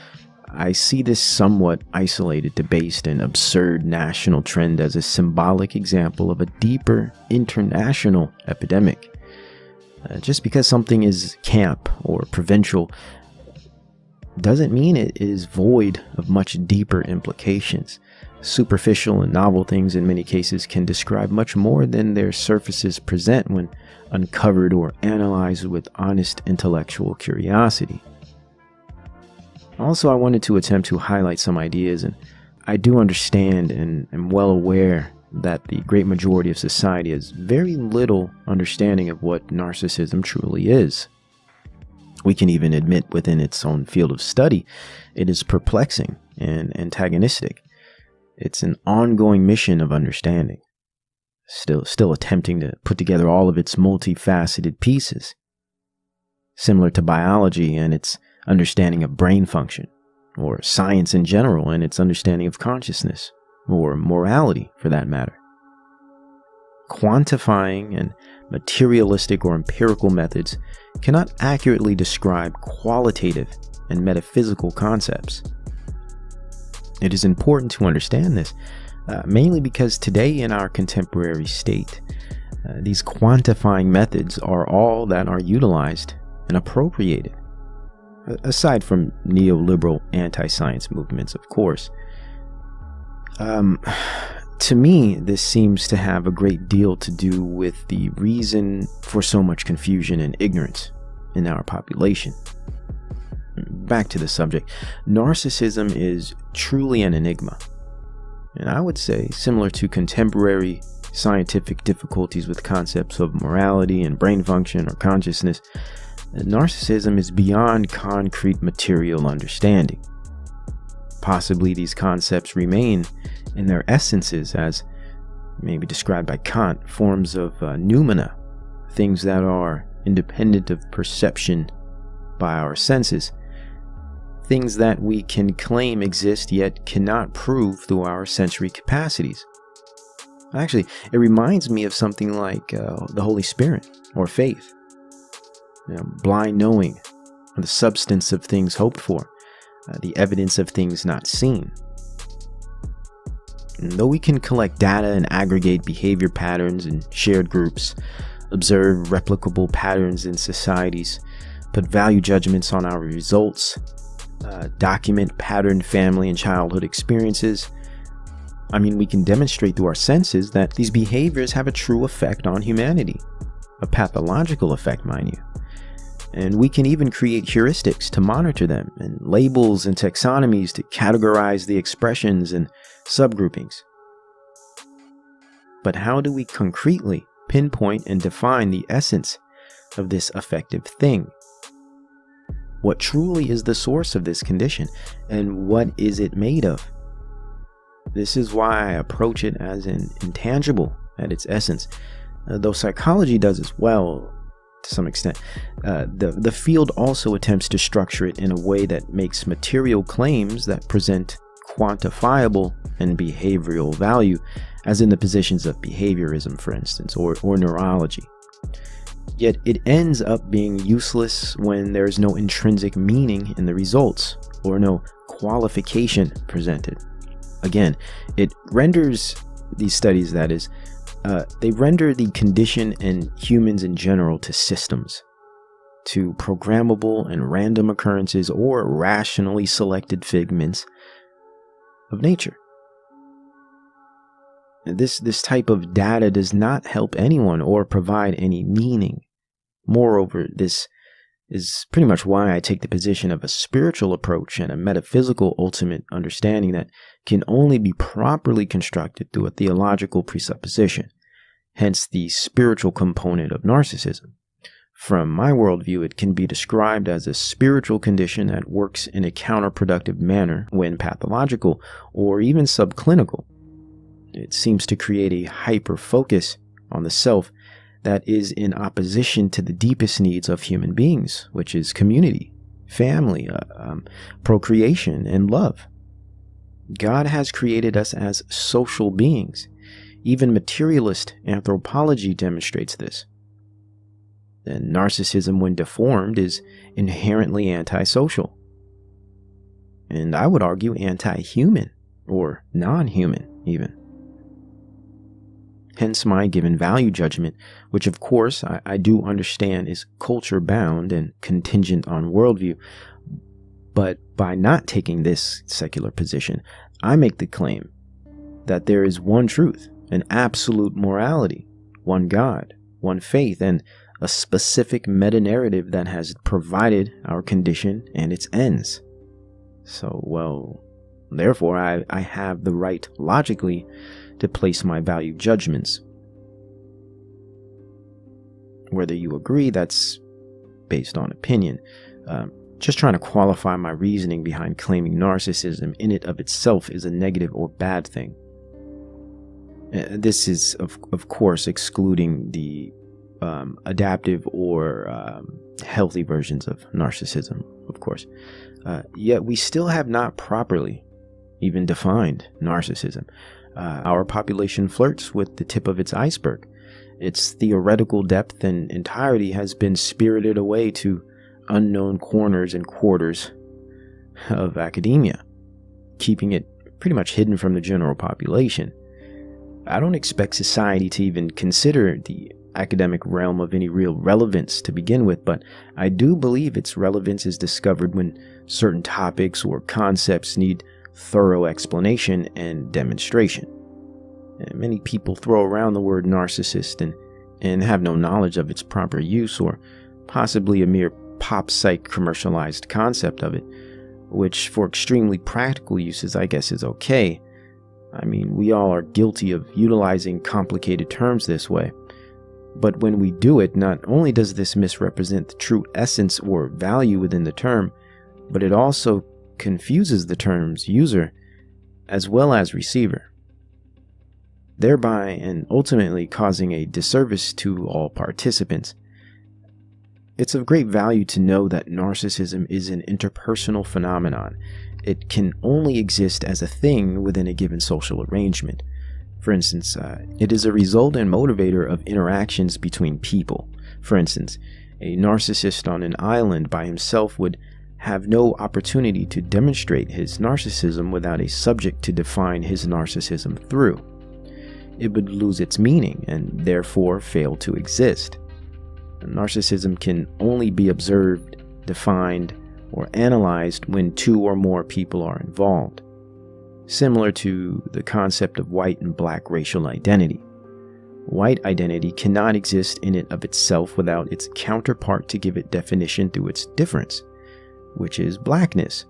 I see this somewhat isolated, debased, and absurd national trend as a symbolic example of a deeper international epidemic. Just because something is camp or provincial doesn't mean it is void of much deeper implications. Superficial and novel things in many cases can describe much more than their surfaces present when uncovered or analyzed with honest intellectual curiosity. Also, I wanted to attempt to highlight some ideas, and I do understand and am well aware that the great majority of society has very little understanding of what narcissism truly is. We can even admit within its own field of study, it is perplexing and antagonistic. It's an ongoing mission of understanding, still attempting to put together all of its multifaceted pieces. Similar to biology and its understanding of brain function, or science in general and its understanding of consciousness, or morality for that matter. Quantifying and materialistic or empirical methods cannot accurately describe qualitative and metaphysical concepts. It is important to understand this, mainly because today in our contemporary state, these quantifying methods are all that are utilized and appropriated. Aside from neoliberal anti-science movements, of course. To me, this seems to have a great deal to do with the reason for so much confusion and ignorance in our population. Back to the subject, narcissism is truly an enigma. And I would say, similar to contemporary scientific difficulties with concepts of morality and brain function or consciousness, narcissism is beyond concrete material understanding. Possibly these concepts remain in their essences as maybe described by Kant, forms of noumena, things that are independent of perception by our senses, things that we can claim exist yet cannot prove through our sensory capacities. Actually, it reminds me of something like the Holy Spirit or faith. Blind knowing, the substance of things hoped for, the evidence of things not seen. And though we can collect data and aggregate behavior patterns in shared groups, observe replicable patterns in societies, put value judgments on our results, document patterned family and childhood experiences, we can demonstrate through our senses that these behaviors have a true effect on humanity, a pathological effect, mind you. And we can even create heuristics to monitor them, and labels and taxonomies to categorize the expressions and subgroupings. But how do we concretely pinpoint and define the essence of this affective thing? What truly is the source of this condition, and what is it made of? This is why I approach it as an intangible at its essence. Though psychology does as well to some extent, the field also attempts to structure it in a way that makes material claims that present quantifiable and behavioral value, as in the positions of behaviorism, for instance, or neurology. Yet it ends up being useless when there's no intrinsic meaning in the results, or no qualification presented. Again, it renders these studies, that is, they render the condition and humans in general to systems, to programmable and random occurrences or rationally selected figments of nature. This type of data does not help anyone or provide any meaning. Moreover, this is pretty much why I take the position of a spiritual approach and a metaphysical ultimate understanding that can only be properly constructed through a theological presupposition, hence the spiritual component of narcissism. From my worldview, it can be described as a spiritual condition that works in a counterproductive manner when pathological or even subclinical. It seems to create a hyper-focus on the self that is in opposition to the deepest needs of human beings, which is community, family, procreation, and love. God has created us as social beings. Even materialist anthropology demonstrates this. And narcissism, when deformed, is inherently antisocial. And I would argue anti-human, or non-human even. Hence my given value judgment, which of course I do understand is culture bound and contingent on worldview. But by not taking this secular position, I make the claim that there is one truth, an absolute morality, one God, one faith, and a specific meta-narrative that has provided our condition and its ends. So, well, therefore I have the right, logically, to place my value judgments. Whether you agree, that's based on opinion. Just trying to qualify my reasoning behind claiming narcissism in it of itself is a negative or bad thing. This is, of course, excluding the adaptive or healthy versions of narcissism, of course. Yet we still have not properly even defined narcissism. Our population flirts with the tip of its iceberg. Its theoretical depth and entirety has been spirited away to unknown corners and quarters of academia, keeping it pretty much hidden from the general population. I don't expect society to even consider the academic realm of any real relevance to begin with, but I do believe its relevance is discovered when certain topics or concepts need thorough explanation and demonstration. And many people throw around the word narcissist and have no knowledge of its proper use, or possibly a mere pop psych commercialized concept of it, which for extremely practical uses I guess is okay. I mean, we all are guilty of utilizing complicated terms this way. But when we do it, not only does this misrepresent the true essence or value within the term, but it also confuses the term's user as well as receiver, thereby and ultimately causing a disservice to all participants. It's of great value to know that narcissism is an interpersonal phenomenon. It can only exist as a thing within a given social arrangement. For instance, it is a result and motivator of interactions between people. For instance, a narcissist on an island by himself would have no opportunity to demonstrate his narcissism without a subject to define his narcissism through. It would lose its meaning and therefore fail to exist. Narcissism can only be observed, defined, or analyzed when two or more people are involved. Similar to the concept of white and black racial identity. White identity cannot exist in it of itself without its counterpart to give it definition through its difference, which is blackness.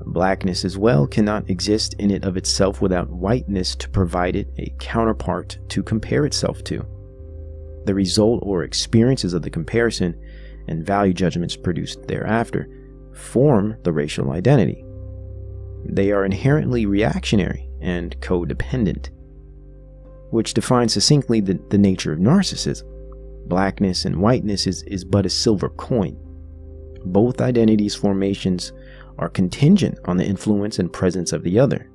Blackness as well cannot exist in it of itself without whiteness to provide it a counterpart to compare itself to. The result or experiences of the comparison and value judgments produced thereafter form the racial identity. They are inherently reactionary and codependent, which defines succinctly the nature of narcissism. Blackness and whiteness is but a silver coin. Both identities' formations are contingent on the influence and presence of the other.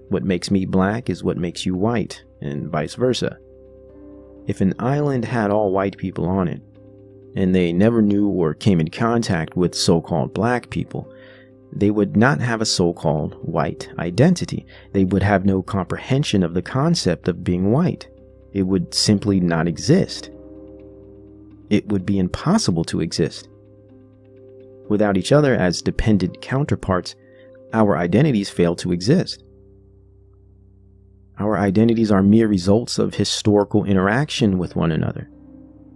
What makes me black is what makes you white, and vice versa. If an island had all white people on it, and they never knew or came in contact with so-called black people, they would not have a so-called white identity. They would have no comprehension of the concept of being white. It would simply not exist. It would be impossible to exist. Without each other as dependent counterparts, our identities fail to exist. Our identities are mere results of historical interaction with one another.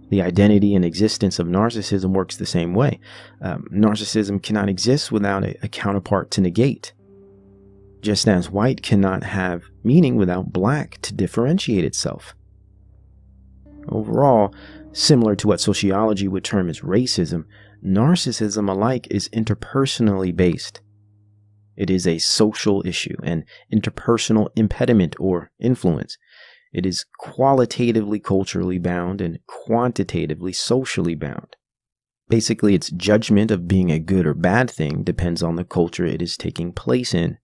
The identity and existence of narcissism works the same way. Narcissism cannot exist without a counterpart to negate, just as white cannot have meaning without black to differentiate itself. Overall, similar to what sociology would term as racism, narcissism alike is interpersonally based. It is a social issue, an interpersonal impediment or influence. It is qualitatively culturally bound and quantitatively socially bound. Basically, its judgment of being a good or bad thing depends on the culture it is taking place in,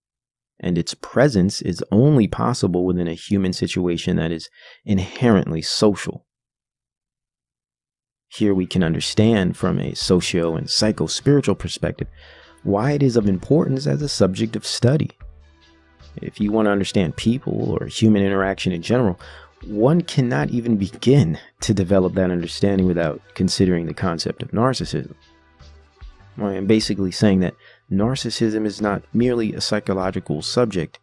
and its presence is only possible within a human situation that is inherently social. Here we can understand from a socio- and psycho-spiritual perspective why it is of importance as a subject of study. If you want to understand people or human interaction in general, one cannot even begin to develop that understanding without considering the concept of narcissism. I am basically saying that narcissism is not merely a psychological subject.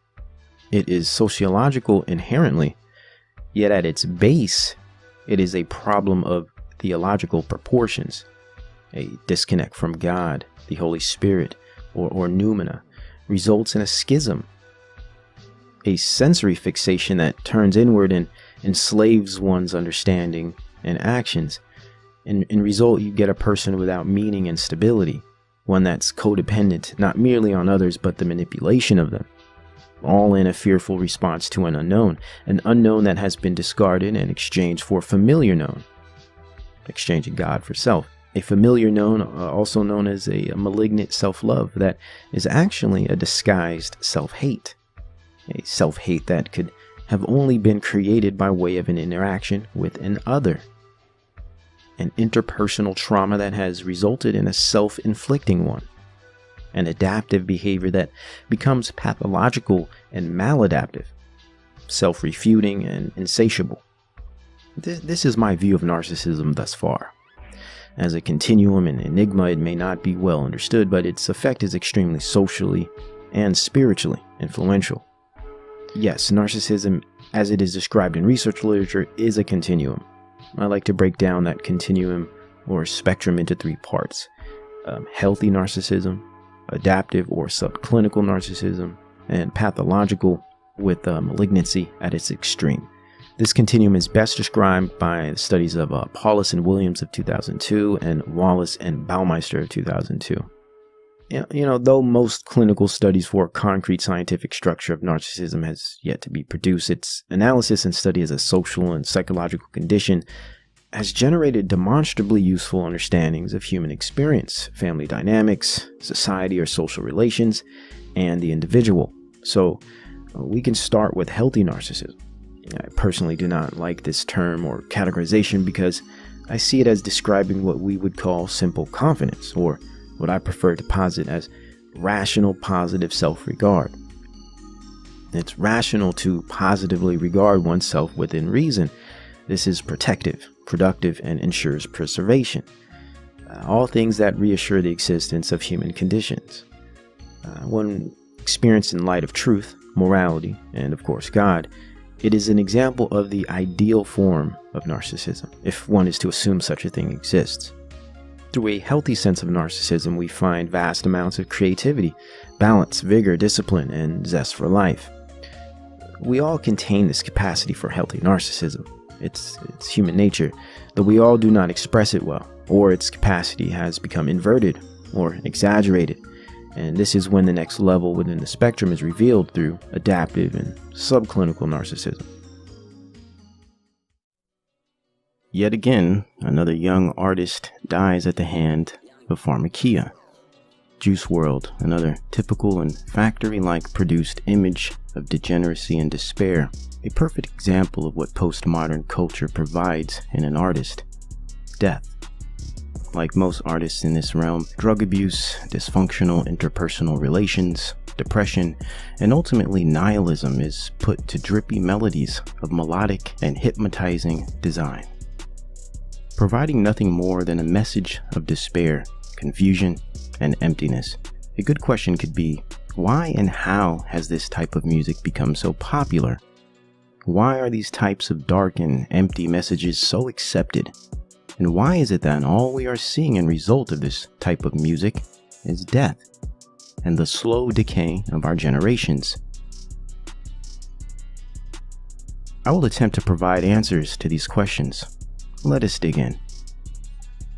It is sociological inherently, yet at its base, it is a problem of theological proportions, a disconnect from God, the Holy Spirit, or noumena, results in a schism, a sensory fixation that turns inward and enslaves one's understanding and actions. In result, you get a person without meaning and stability, one that's codependent not merely on others but the manipulation of them, all in a fearful response to an unknown that has been discarded and exchanged for a familiar known, exchanging God for self. A familiar known, also known as a malignant self-love, that is actually a disguised self-hate. A self-hate that could have only been created by way of an interaction with an other. An interpersonal trauma that has resulted in a self-inflicting one. An adaptive behavior that becomes pathological and maladaptive. Self-refuting and insatiable. This is my view of narcissism thus far. As a continuum and enigma, it may not be well understood, but its effect is extremely socially and spiritually influential. Yes, narcissism, as it is described in research literature, is a continuum. I like to break down that continuum or spectrum into three parts. Healthy narcissism, adaptive or subclinical narcissism, and pathological with malignancy at its extreme. This continuum is best described by the studies of Paulus and Williams of 2002 and Wallace and Baumeister of 2002. Though most clinical studies for a concrete scientific structure of narcissism has yet to be produced, its analysis and study as a social and psychological condition has generated demonstrably useful understandings of human experience, family dynamics, society or social relations, and the individual. So we can start with healthy narcissism. I personally do not like this term or categorization because I see it as describing what we would call simple confidence, or what I prefer to posit as rational positive self-regard. It's rational to positively regard oneself within reason. This is protective, productive, and ensures preservation. All things that reassure the existence of human conditions. When experienced in light of truth, morality, and of course God, it is an example of the ideal form of narcissism, if one is to assume such a thing exists. Through a healthy sense of narcissism, we find vast amounts of creativity, balance, vigor, discipline, and zest for life. We all contain this capacity for healthy narcissism. It's human nature, though we all do not express it well, or its capacity has become inverted or exaggerated. And this is when the next level within the spectrum is revealed through adaptive and subclinical narcissism. Yet again, another young artist dies at the hand of pharmakia. Juice WRLD, another typical and factory-like produced image of degeneracy and despair, a perfect example of what postmodern culture provides in an artist: death. Like most artists in this realm, drug abuse, dysfunctional interpersonal relations, depression, and ultimately nihilism is put to drippy melodies of melodic and hypnotizing design, providing nothing more than a message of despair, confusion, and emptiness. A good question could be, why and how has this type of music become so popular? Why are these types of dark and empty messages so accepted? And why is it that all we are seeing in result of this type of music is death and the slow decay of our generations? I will attempt to provide answers to these questions. Let us dig in.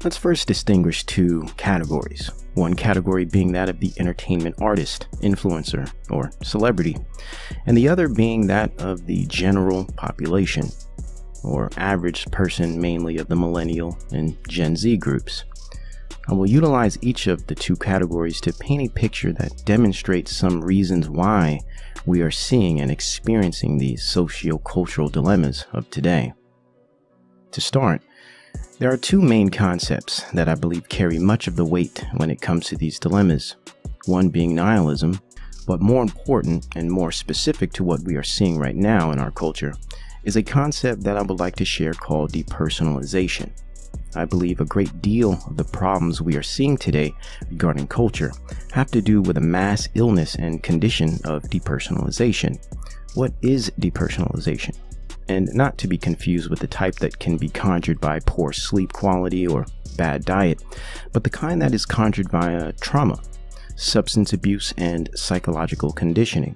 Let's first distinguish two categories. One category being that of the entertainment artist, influencer, or celebrity, and the other being that of the general population, or average person, mainly of the millennial and Gen Z groups. I will utilize each of the two categories to paint a picture that demonstrates some reasons why we are seeing and experiencing these socio-cultural dilemmas of today. To start, there are two main concepts that I believe carry much of the weight when it comes to these dilemmas. One being nihilism, but more important and more specific to what we are seeing right now in our culture, is a concept that I would like to share called depersonalization. I believe a great deal of the problems we are seeing today regarding culture have to do with a mass illness and condition of depersonalization. What is depersonalization? And not to be confused with the type that can be conjured by poor sleep quality or bad diet, but the kind that is conjured via trauma, substance abuse, and psychological conditioning.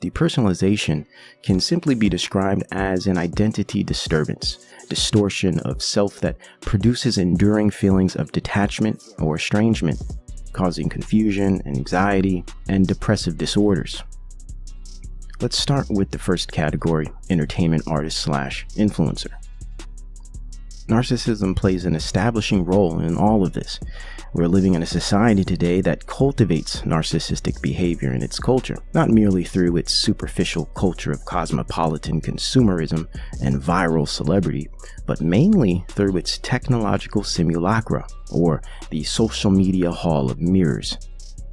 Depersonalization can simply be described as an identity disturbance, distortion of self that produces enduring feelings of detachment or estrangement, causing confusion, anxiety, and depressive disorders. Let's start with the first category, entertainment artist / influencer. Narcissism plays an establishing role in all of this. We're living in a society today that cultivates narcissistic behavior in its culture, not merely through its superficial culture of cosmopolitan consumerism and viral celebrity, but mainly through its technological simulacra, or the social media hall of mirrors,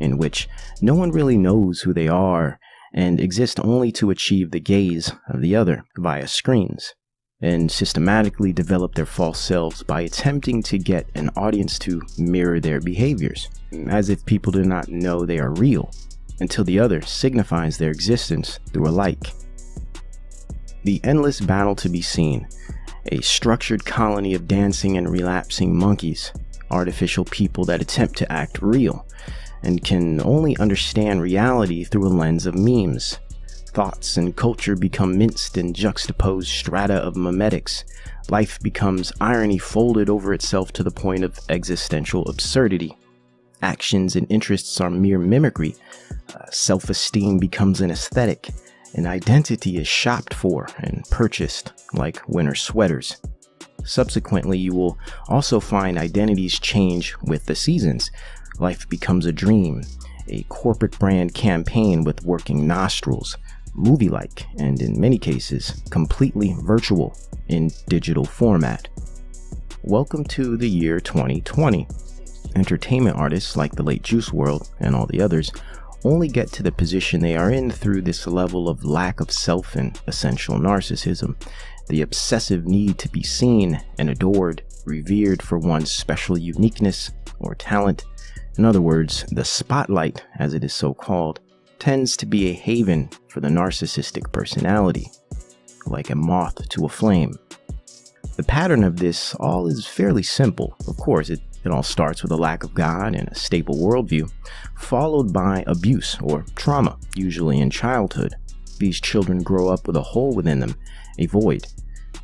in which no one really knows who they are and exist only to achieve the gaze of the other via screens, and systematically develop their false selves by attempting to get an audience to mirror their behaviors, as if people do not know they are real, until the other signifies their existence through a like. The endless battle to be seen, a structured colony of dancing and relapsing monkeys, artificial people that attempt to act real, and can only understand reality through a lens of memes. Thoughts and culture become minced and juxtaposed strata of memetics. Life becomes irony folded over itself to the point of existential absurdity. Actions and interests are mere mimicry. Self-esteem becomes an aesthetic. An identity is shopped for and purchased like winter sweaters. Subsequently, you will also find identities change with the seasons. Life becomes a dream, a corporate brand campaign with working nostrils, movie-like, and in many cases, completely virtual in digital format. Welcome to the year 2020. Entertainment artists like the late Juice WRLD and all the others only get to the position they are in through this level of lack of self and essential narcissism, the obsessive need to be seen and adored, revered for one's special uniqueness or talent. In other words, the spotlight, as it is so called, tends to be a haven for the narcissistic personality, like a moth to a flame. The pattern of this all is fairly simple. Of course, it all starts with a lack of God and a stable worldview, followed by abuse or trauma, usually in childhood. These children grow up with a hole within them, a void.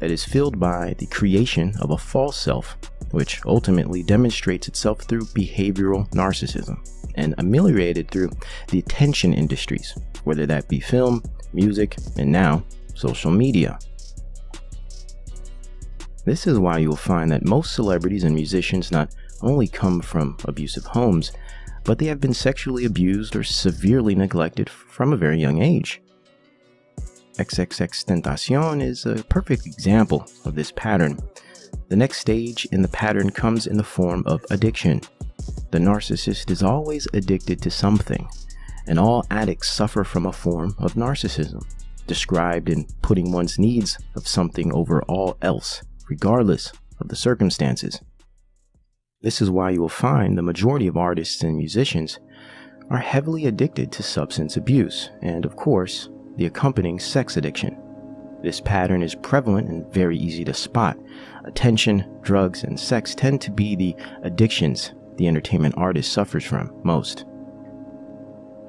that is filled by the creation of a false self, which ultimately demonstrates itself through behavioral narcissism and ameliorated through the attention industries, whether that be film, music, and now social media. This is why you'll find that most celebrities and musicians not only come from abusive homes, but they have been sexually abused or severely neglected from a very young age. XXXTentacion is a perfect example of this pattern. The next stage in the pattern comes in the form of addiction. The narcissist is always addicted to something, and all addicts suffer from a form of narcissism, described in putting one's needs of something over all else, regardless of the circumstances. This is why you will find the majority of artists and musicians are heavily addicted to substance abuse and, of course, the accompanying sex addiction. This pattern is prevalent and very easy to spot. Attention, drugs, and sex tend to be the addictions the entertainment artist suffers from most.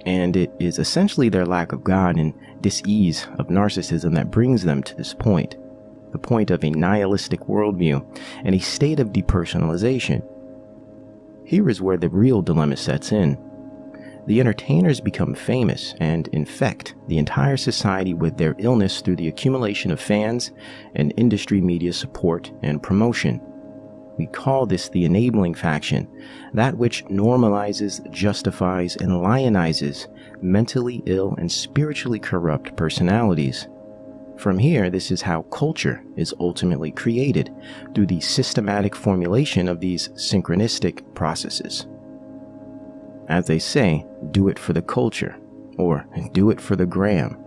And it is essentially their lack of God and dis-ease of narcissism that brings them to this point, the point of a nihilistic worldview and a state of depersonalization. Here is where the real dilemma sets in. The entertainers become famous and infect the entire society with their illness through the accumulation of fans and industry media support and promotion. We call this the enabling faction, that which normalizes, justifies, and lionizes mentally ill and spiritually corrupt personalities. From here, this is how culture is ultimately created, through the systematic formulation of these synchronistic processes. As they say, do it for the culture, or do it for the gram.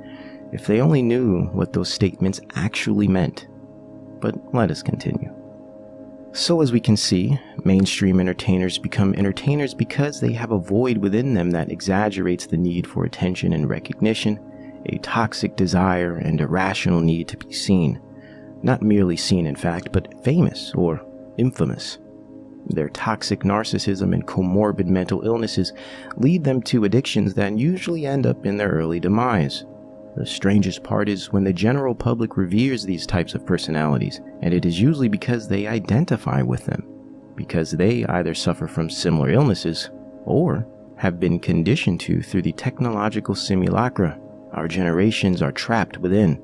If they only knew what those statements actually meant. But let us continue. So as we can see, mainstream entertainers become entertainers because they have a void within them that exaggerates the need for attention and recognition, a toxic desire and irrational need to be seen. Not merely seen, in fact, but famous or infamous. Their toxic narcissism and comorbid mental illnesses lead them to addictions that usually end up in their early demise. The strangest part is when the general public reveres these types of personalities, and it is usually because they identify with them, because they either suffer from similar illnesses or have been conditioned to through the technological simulacra our generations are trapped within.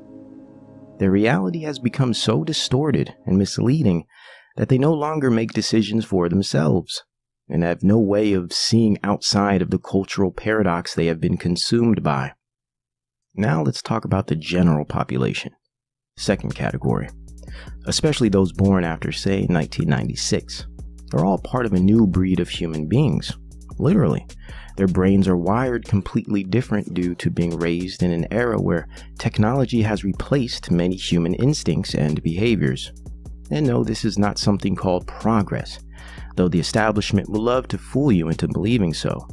Their reality has become so distorted and misleading that they no longer make decisions for themselves and have no way of seeing outside of the cultural paradox they have been consumed by. Now let's talk about the general population. Second category. Especially those born after, say, 1996. They're all part of a new breed of human beings. Literally. Their brains are wired completely different due to being raised in an era where technology has replaced many human instincts and behaviors. And no, this is not something called progress, though the establishment will love to fool you into believing so.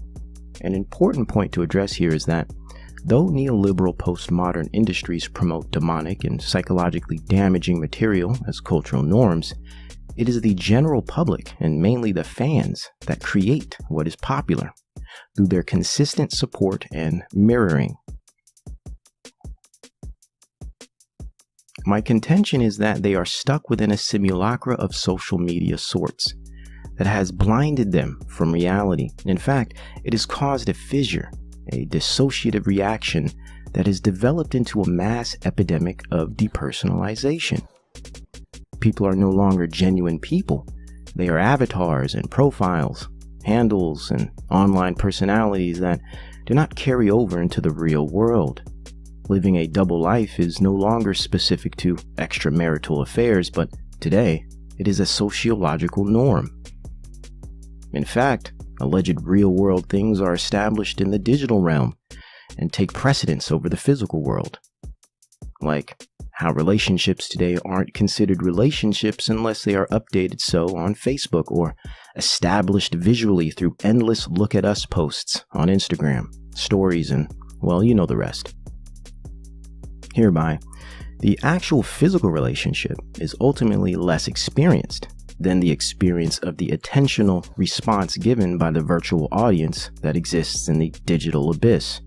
An important point to address here is that though neoliberal postmodern industries promote demonic and psychologically damaging material as cultural norms, it is the general public and mainly the fans that create what is popular through their consistent support and mirroring. My contention is that they are stuck within a simulacra of social media sorts that has blinded them from reality. In fact, it has caused a fissure, a dissociative reaction that has developed into a mass epidemic of depersonalization. People are no longer genuine people. They are avatars and profiles, handles, and online personalities that do not carry over into the real world. Living a double life is no longer specific to extramarital affairs, but today, it is a sociological norm. In fact, alleged real-world things are established in the digital realm and take precedence over the physical world. Like how relationships today aren't considered relationships unless they are updated so on Facebook or established visually through endless look at us posts on Instagram, stories, and, well, you know the rest. Hereby, the actual physical relationship is ultimately less experienced than the experience of the attentional response given by the virtual audience that exists in the digital abyss.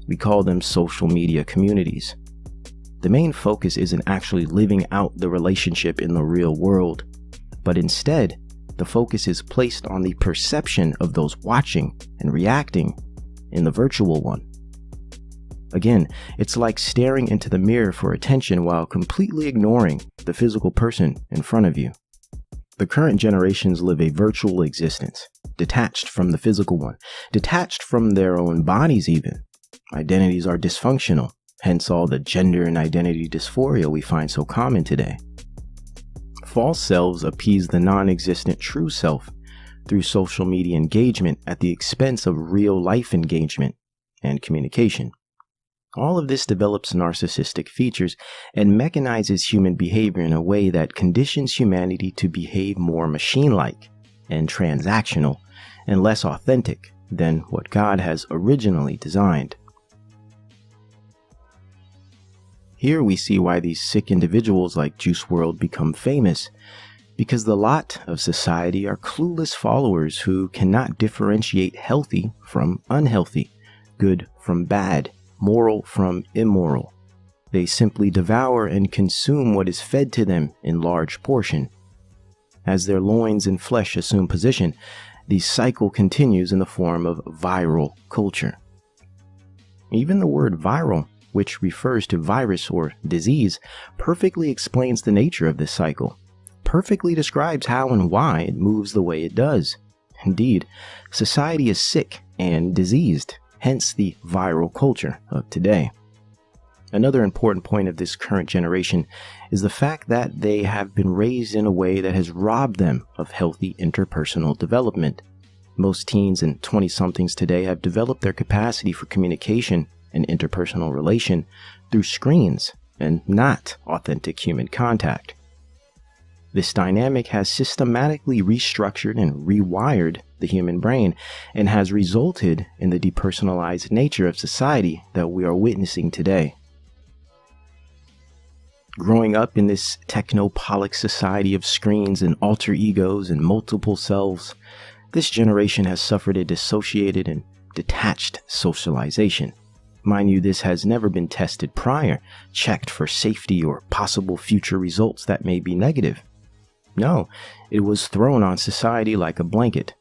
We call them social media communities. the main focus isn't actually living out the relationship in the real world, but instead, the focus is placed on the perception of those watching and reacting in the virtual one. Again, it's like staring into the mirror for attention while completely ignoring the physical person in front of you. The current generations live a virtual existence, detached from the physical one, detached from their own bodies even. Identities are dysfunctional, hence all the gender and identity dysphoria we find so common today. False selves appease the non-existent true self through social media engagement at the expense of real-life engagement and communication. All of this develops narcissistic features and mechanizes human behavior in a way that conditions humanity to behave more machine-like and transactional and less authentic than what God has originally designed. Here we see why these sick individuals like Juice WRLD become famous, because the lot of society are clueless followers who cannot differentiate healthy from unhealthy, good from bad, moral from immoral. They simply devour and consume what is fed to them in large portion. As their loins and flesh assume position, the cycle continues in the form of viral culture. Even the word viral, which refers to virus or disease, perfectly explains the nature of this cycle, perfectly describes how and why it moves the way it does. Indeed, society is sick and diseased, hence the viral culture of today. Another important point of this current generation is the fact that they have been raised in a way that has robbed them of healthy interpersonal development. Most teens and 20-somethings today have developed their capacity for communication and interpersonal relation through screens and not authentic human contact. This dynamic has systematically restructured and rewired the human brain and has resulted in the depersonalized nature of society that we are witnessing today. Growing up in this technopolic society of screens and alter egos and multiple selves, this generation has suffered a dissociated and detached socialization. Mind you, this has never been tested prior, checked for safety or possible future results that may be negative. No, it was thrown on society like a blanket.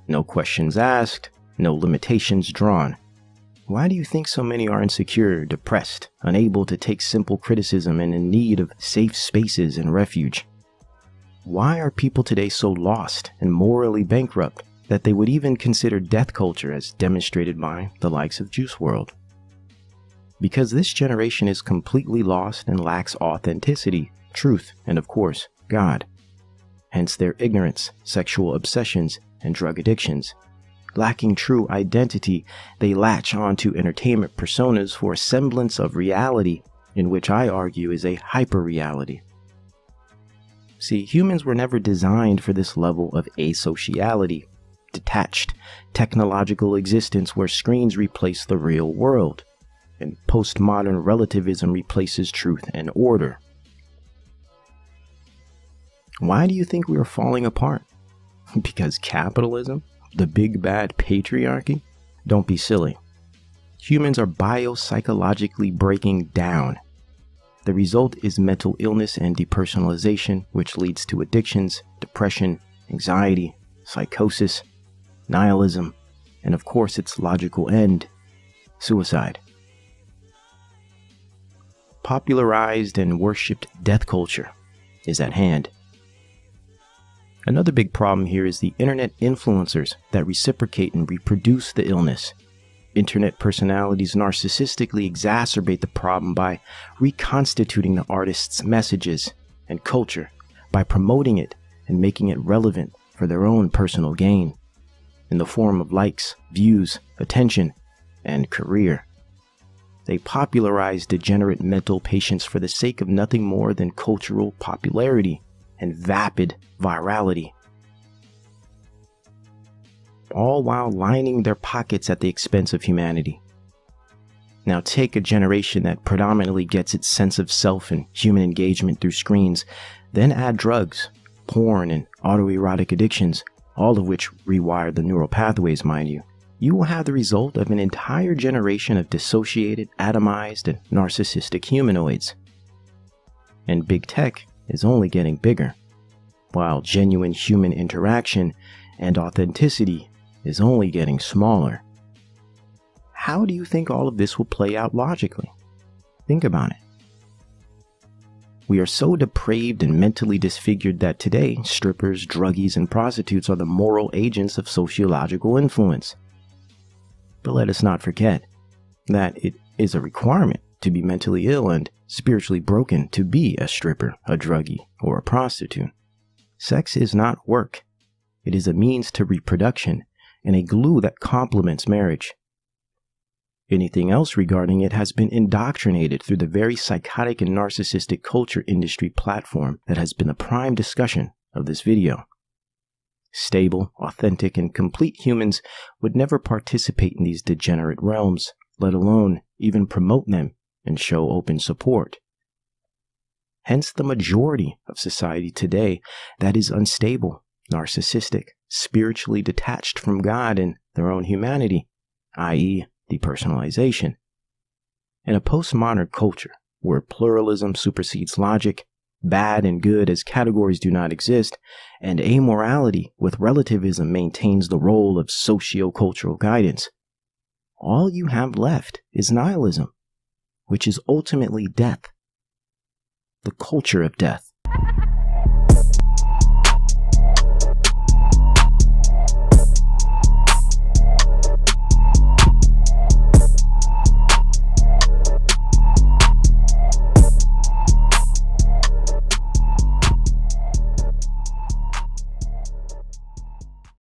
No questions asked, no limitations drawn. Why do you think so many are insecure, depressed, unable to take simple criticism and in need of safe spaces and refuge? Why are people today so lost and morally bankrupt that they would even consider death culture as demonstrated by the likes of Juice WRLD? Because this generation is completely lost and lacks authenticity, truth, and of course, God. Hence their ignorance, sexual obsessions, and drug addictions. Lacking true identity, they latch onto entertainment personas for a semblance of reality, in which I argue is a hyper-reality. See, humans were never designed for this level of asociality, detached, technological existence where screens replace the real world, and postmodern relativism replaces truth and order. Why do you think we are falling apart? Because capitalism? The big bad patriarchy? Don't be silly. Humans are biopsychologically breaking down. The result is mental illness and depersonalization, which leads to addictions, depression, anxiety, psychosis, nihilism, and of course its logical end, suicide. Popularized and worshipped death culture is at hand. Another big problem here is the internet influencers that reciprocate and reproduce the illness. Internet personalities narcissistically exacerbate the problem by reconstituting the artist's messages and culture, by promoting it and making it relevant for their own personal gain, in the form of likes, views, attention, and career. They popularize degenerate mental patients for the sake of nothing more than cultural popularity and vapid virality, all while lining their pockets at the expense of humanity. Now take a generation that predominantly gets its sense of self and human engagement through screens, then add drugs, porn, and autoerotic addictions, all of which rewire the neural pathways, mind you. You will have the result of an entire generation of dissociated, atomized, and narcissistic humanoids. and big tech is only getting bigger, while genuine human interaction and authenticity is only getting smaller. How do you think all of this will play out logically? Think about it. We are so depraved and mentally disfigured that today, strippers, druggies, and prostitutes are the moral agents of sociological influence. But let us not forget that it is a requirement to be mentally ill and spiritually broken to be a stripper, a druggie, or a prostitute. Sex is not work. It is a means to reproduction and a glue that complements marriage. Anything else regarding it has been indoctrinated through the very psychotic and narcissistic culture industry platform that has been the prime discussion of this video. Stable, authentic, and complete humans would never participate in these degenerate realms, let alone even promote them and show open support. Hence the majority of society today that is unstable, narcissistic, spiritually detached from God and their own humanity, i.e., depersonalization. In a postmodern culture where pluralism supersedes logic, bad and good as categories do not exist, and amorality with relativism maintains the role of socio-cultural guidance, all you have left is nihilism, which is ultimately death. The culture of death.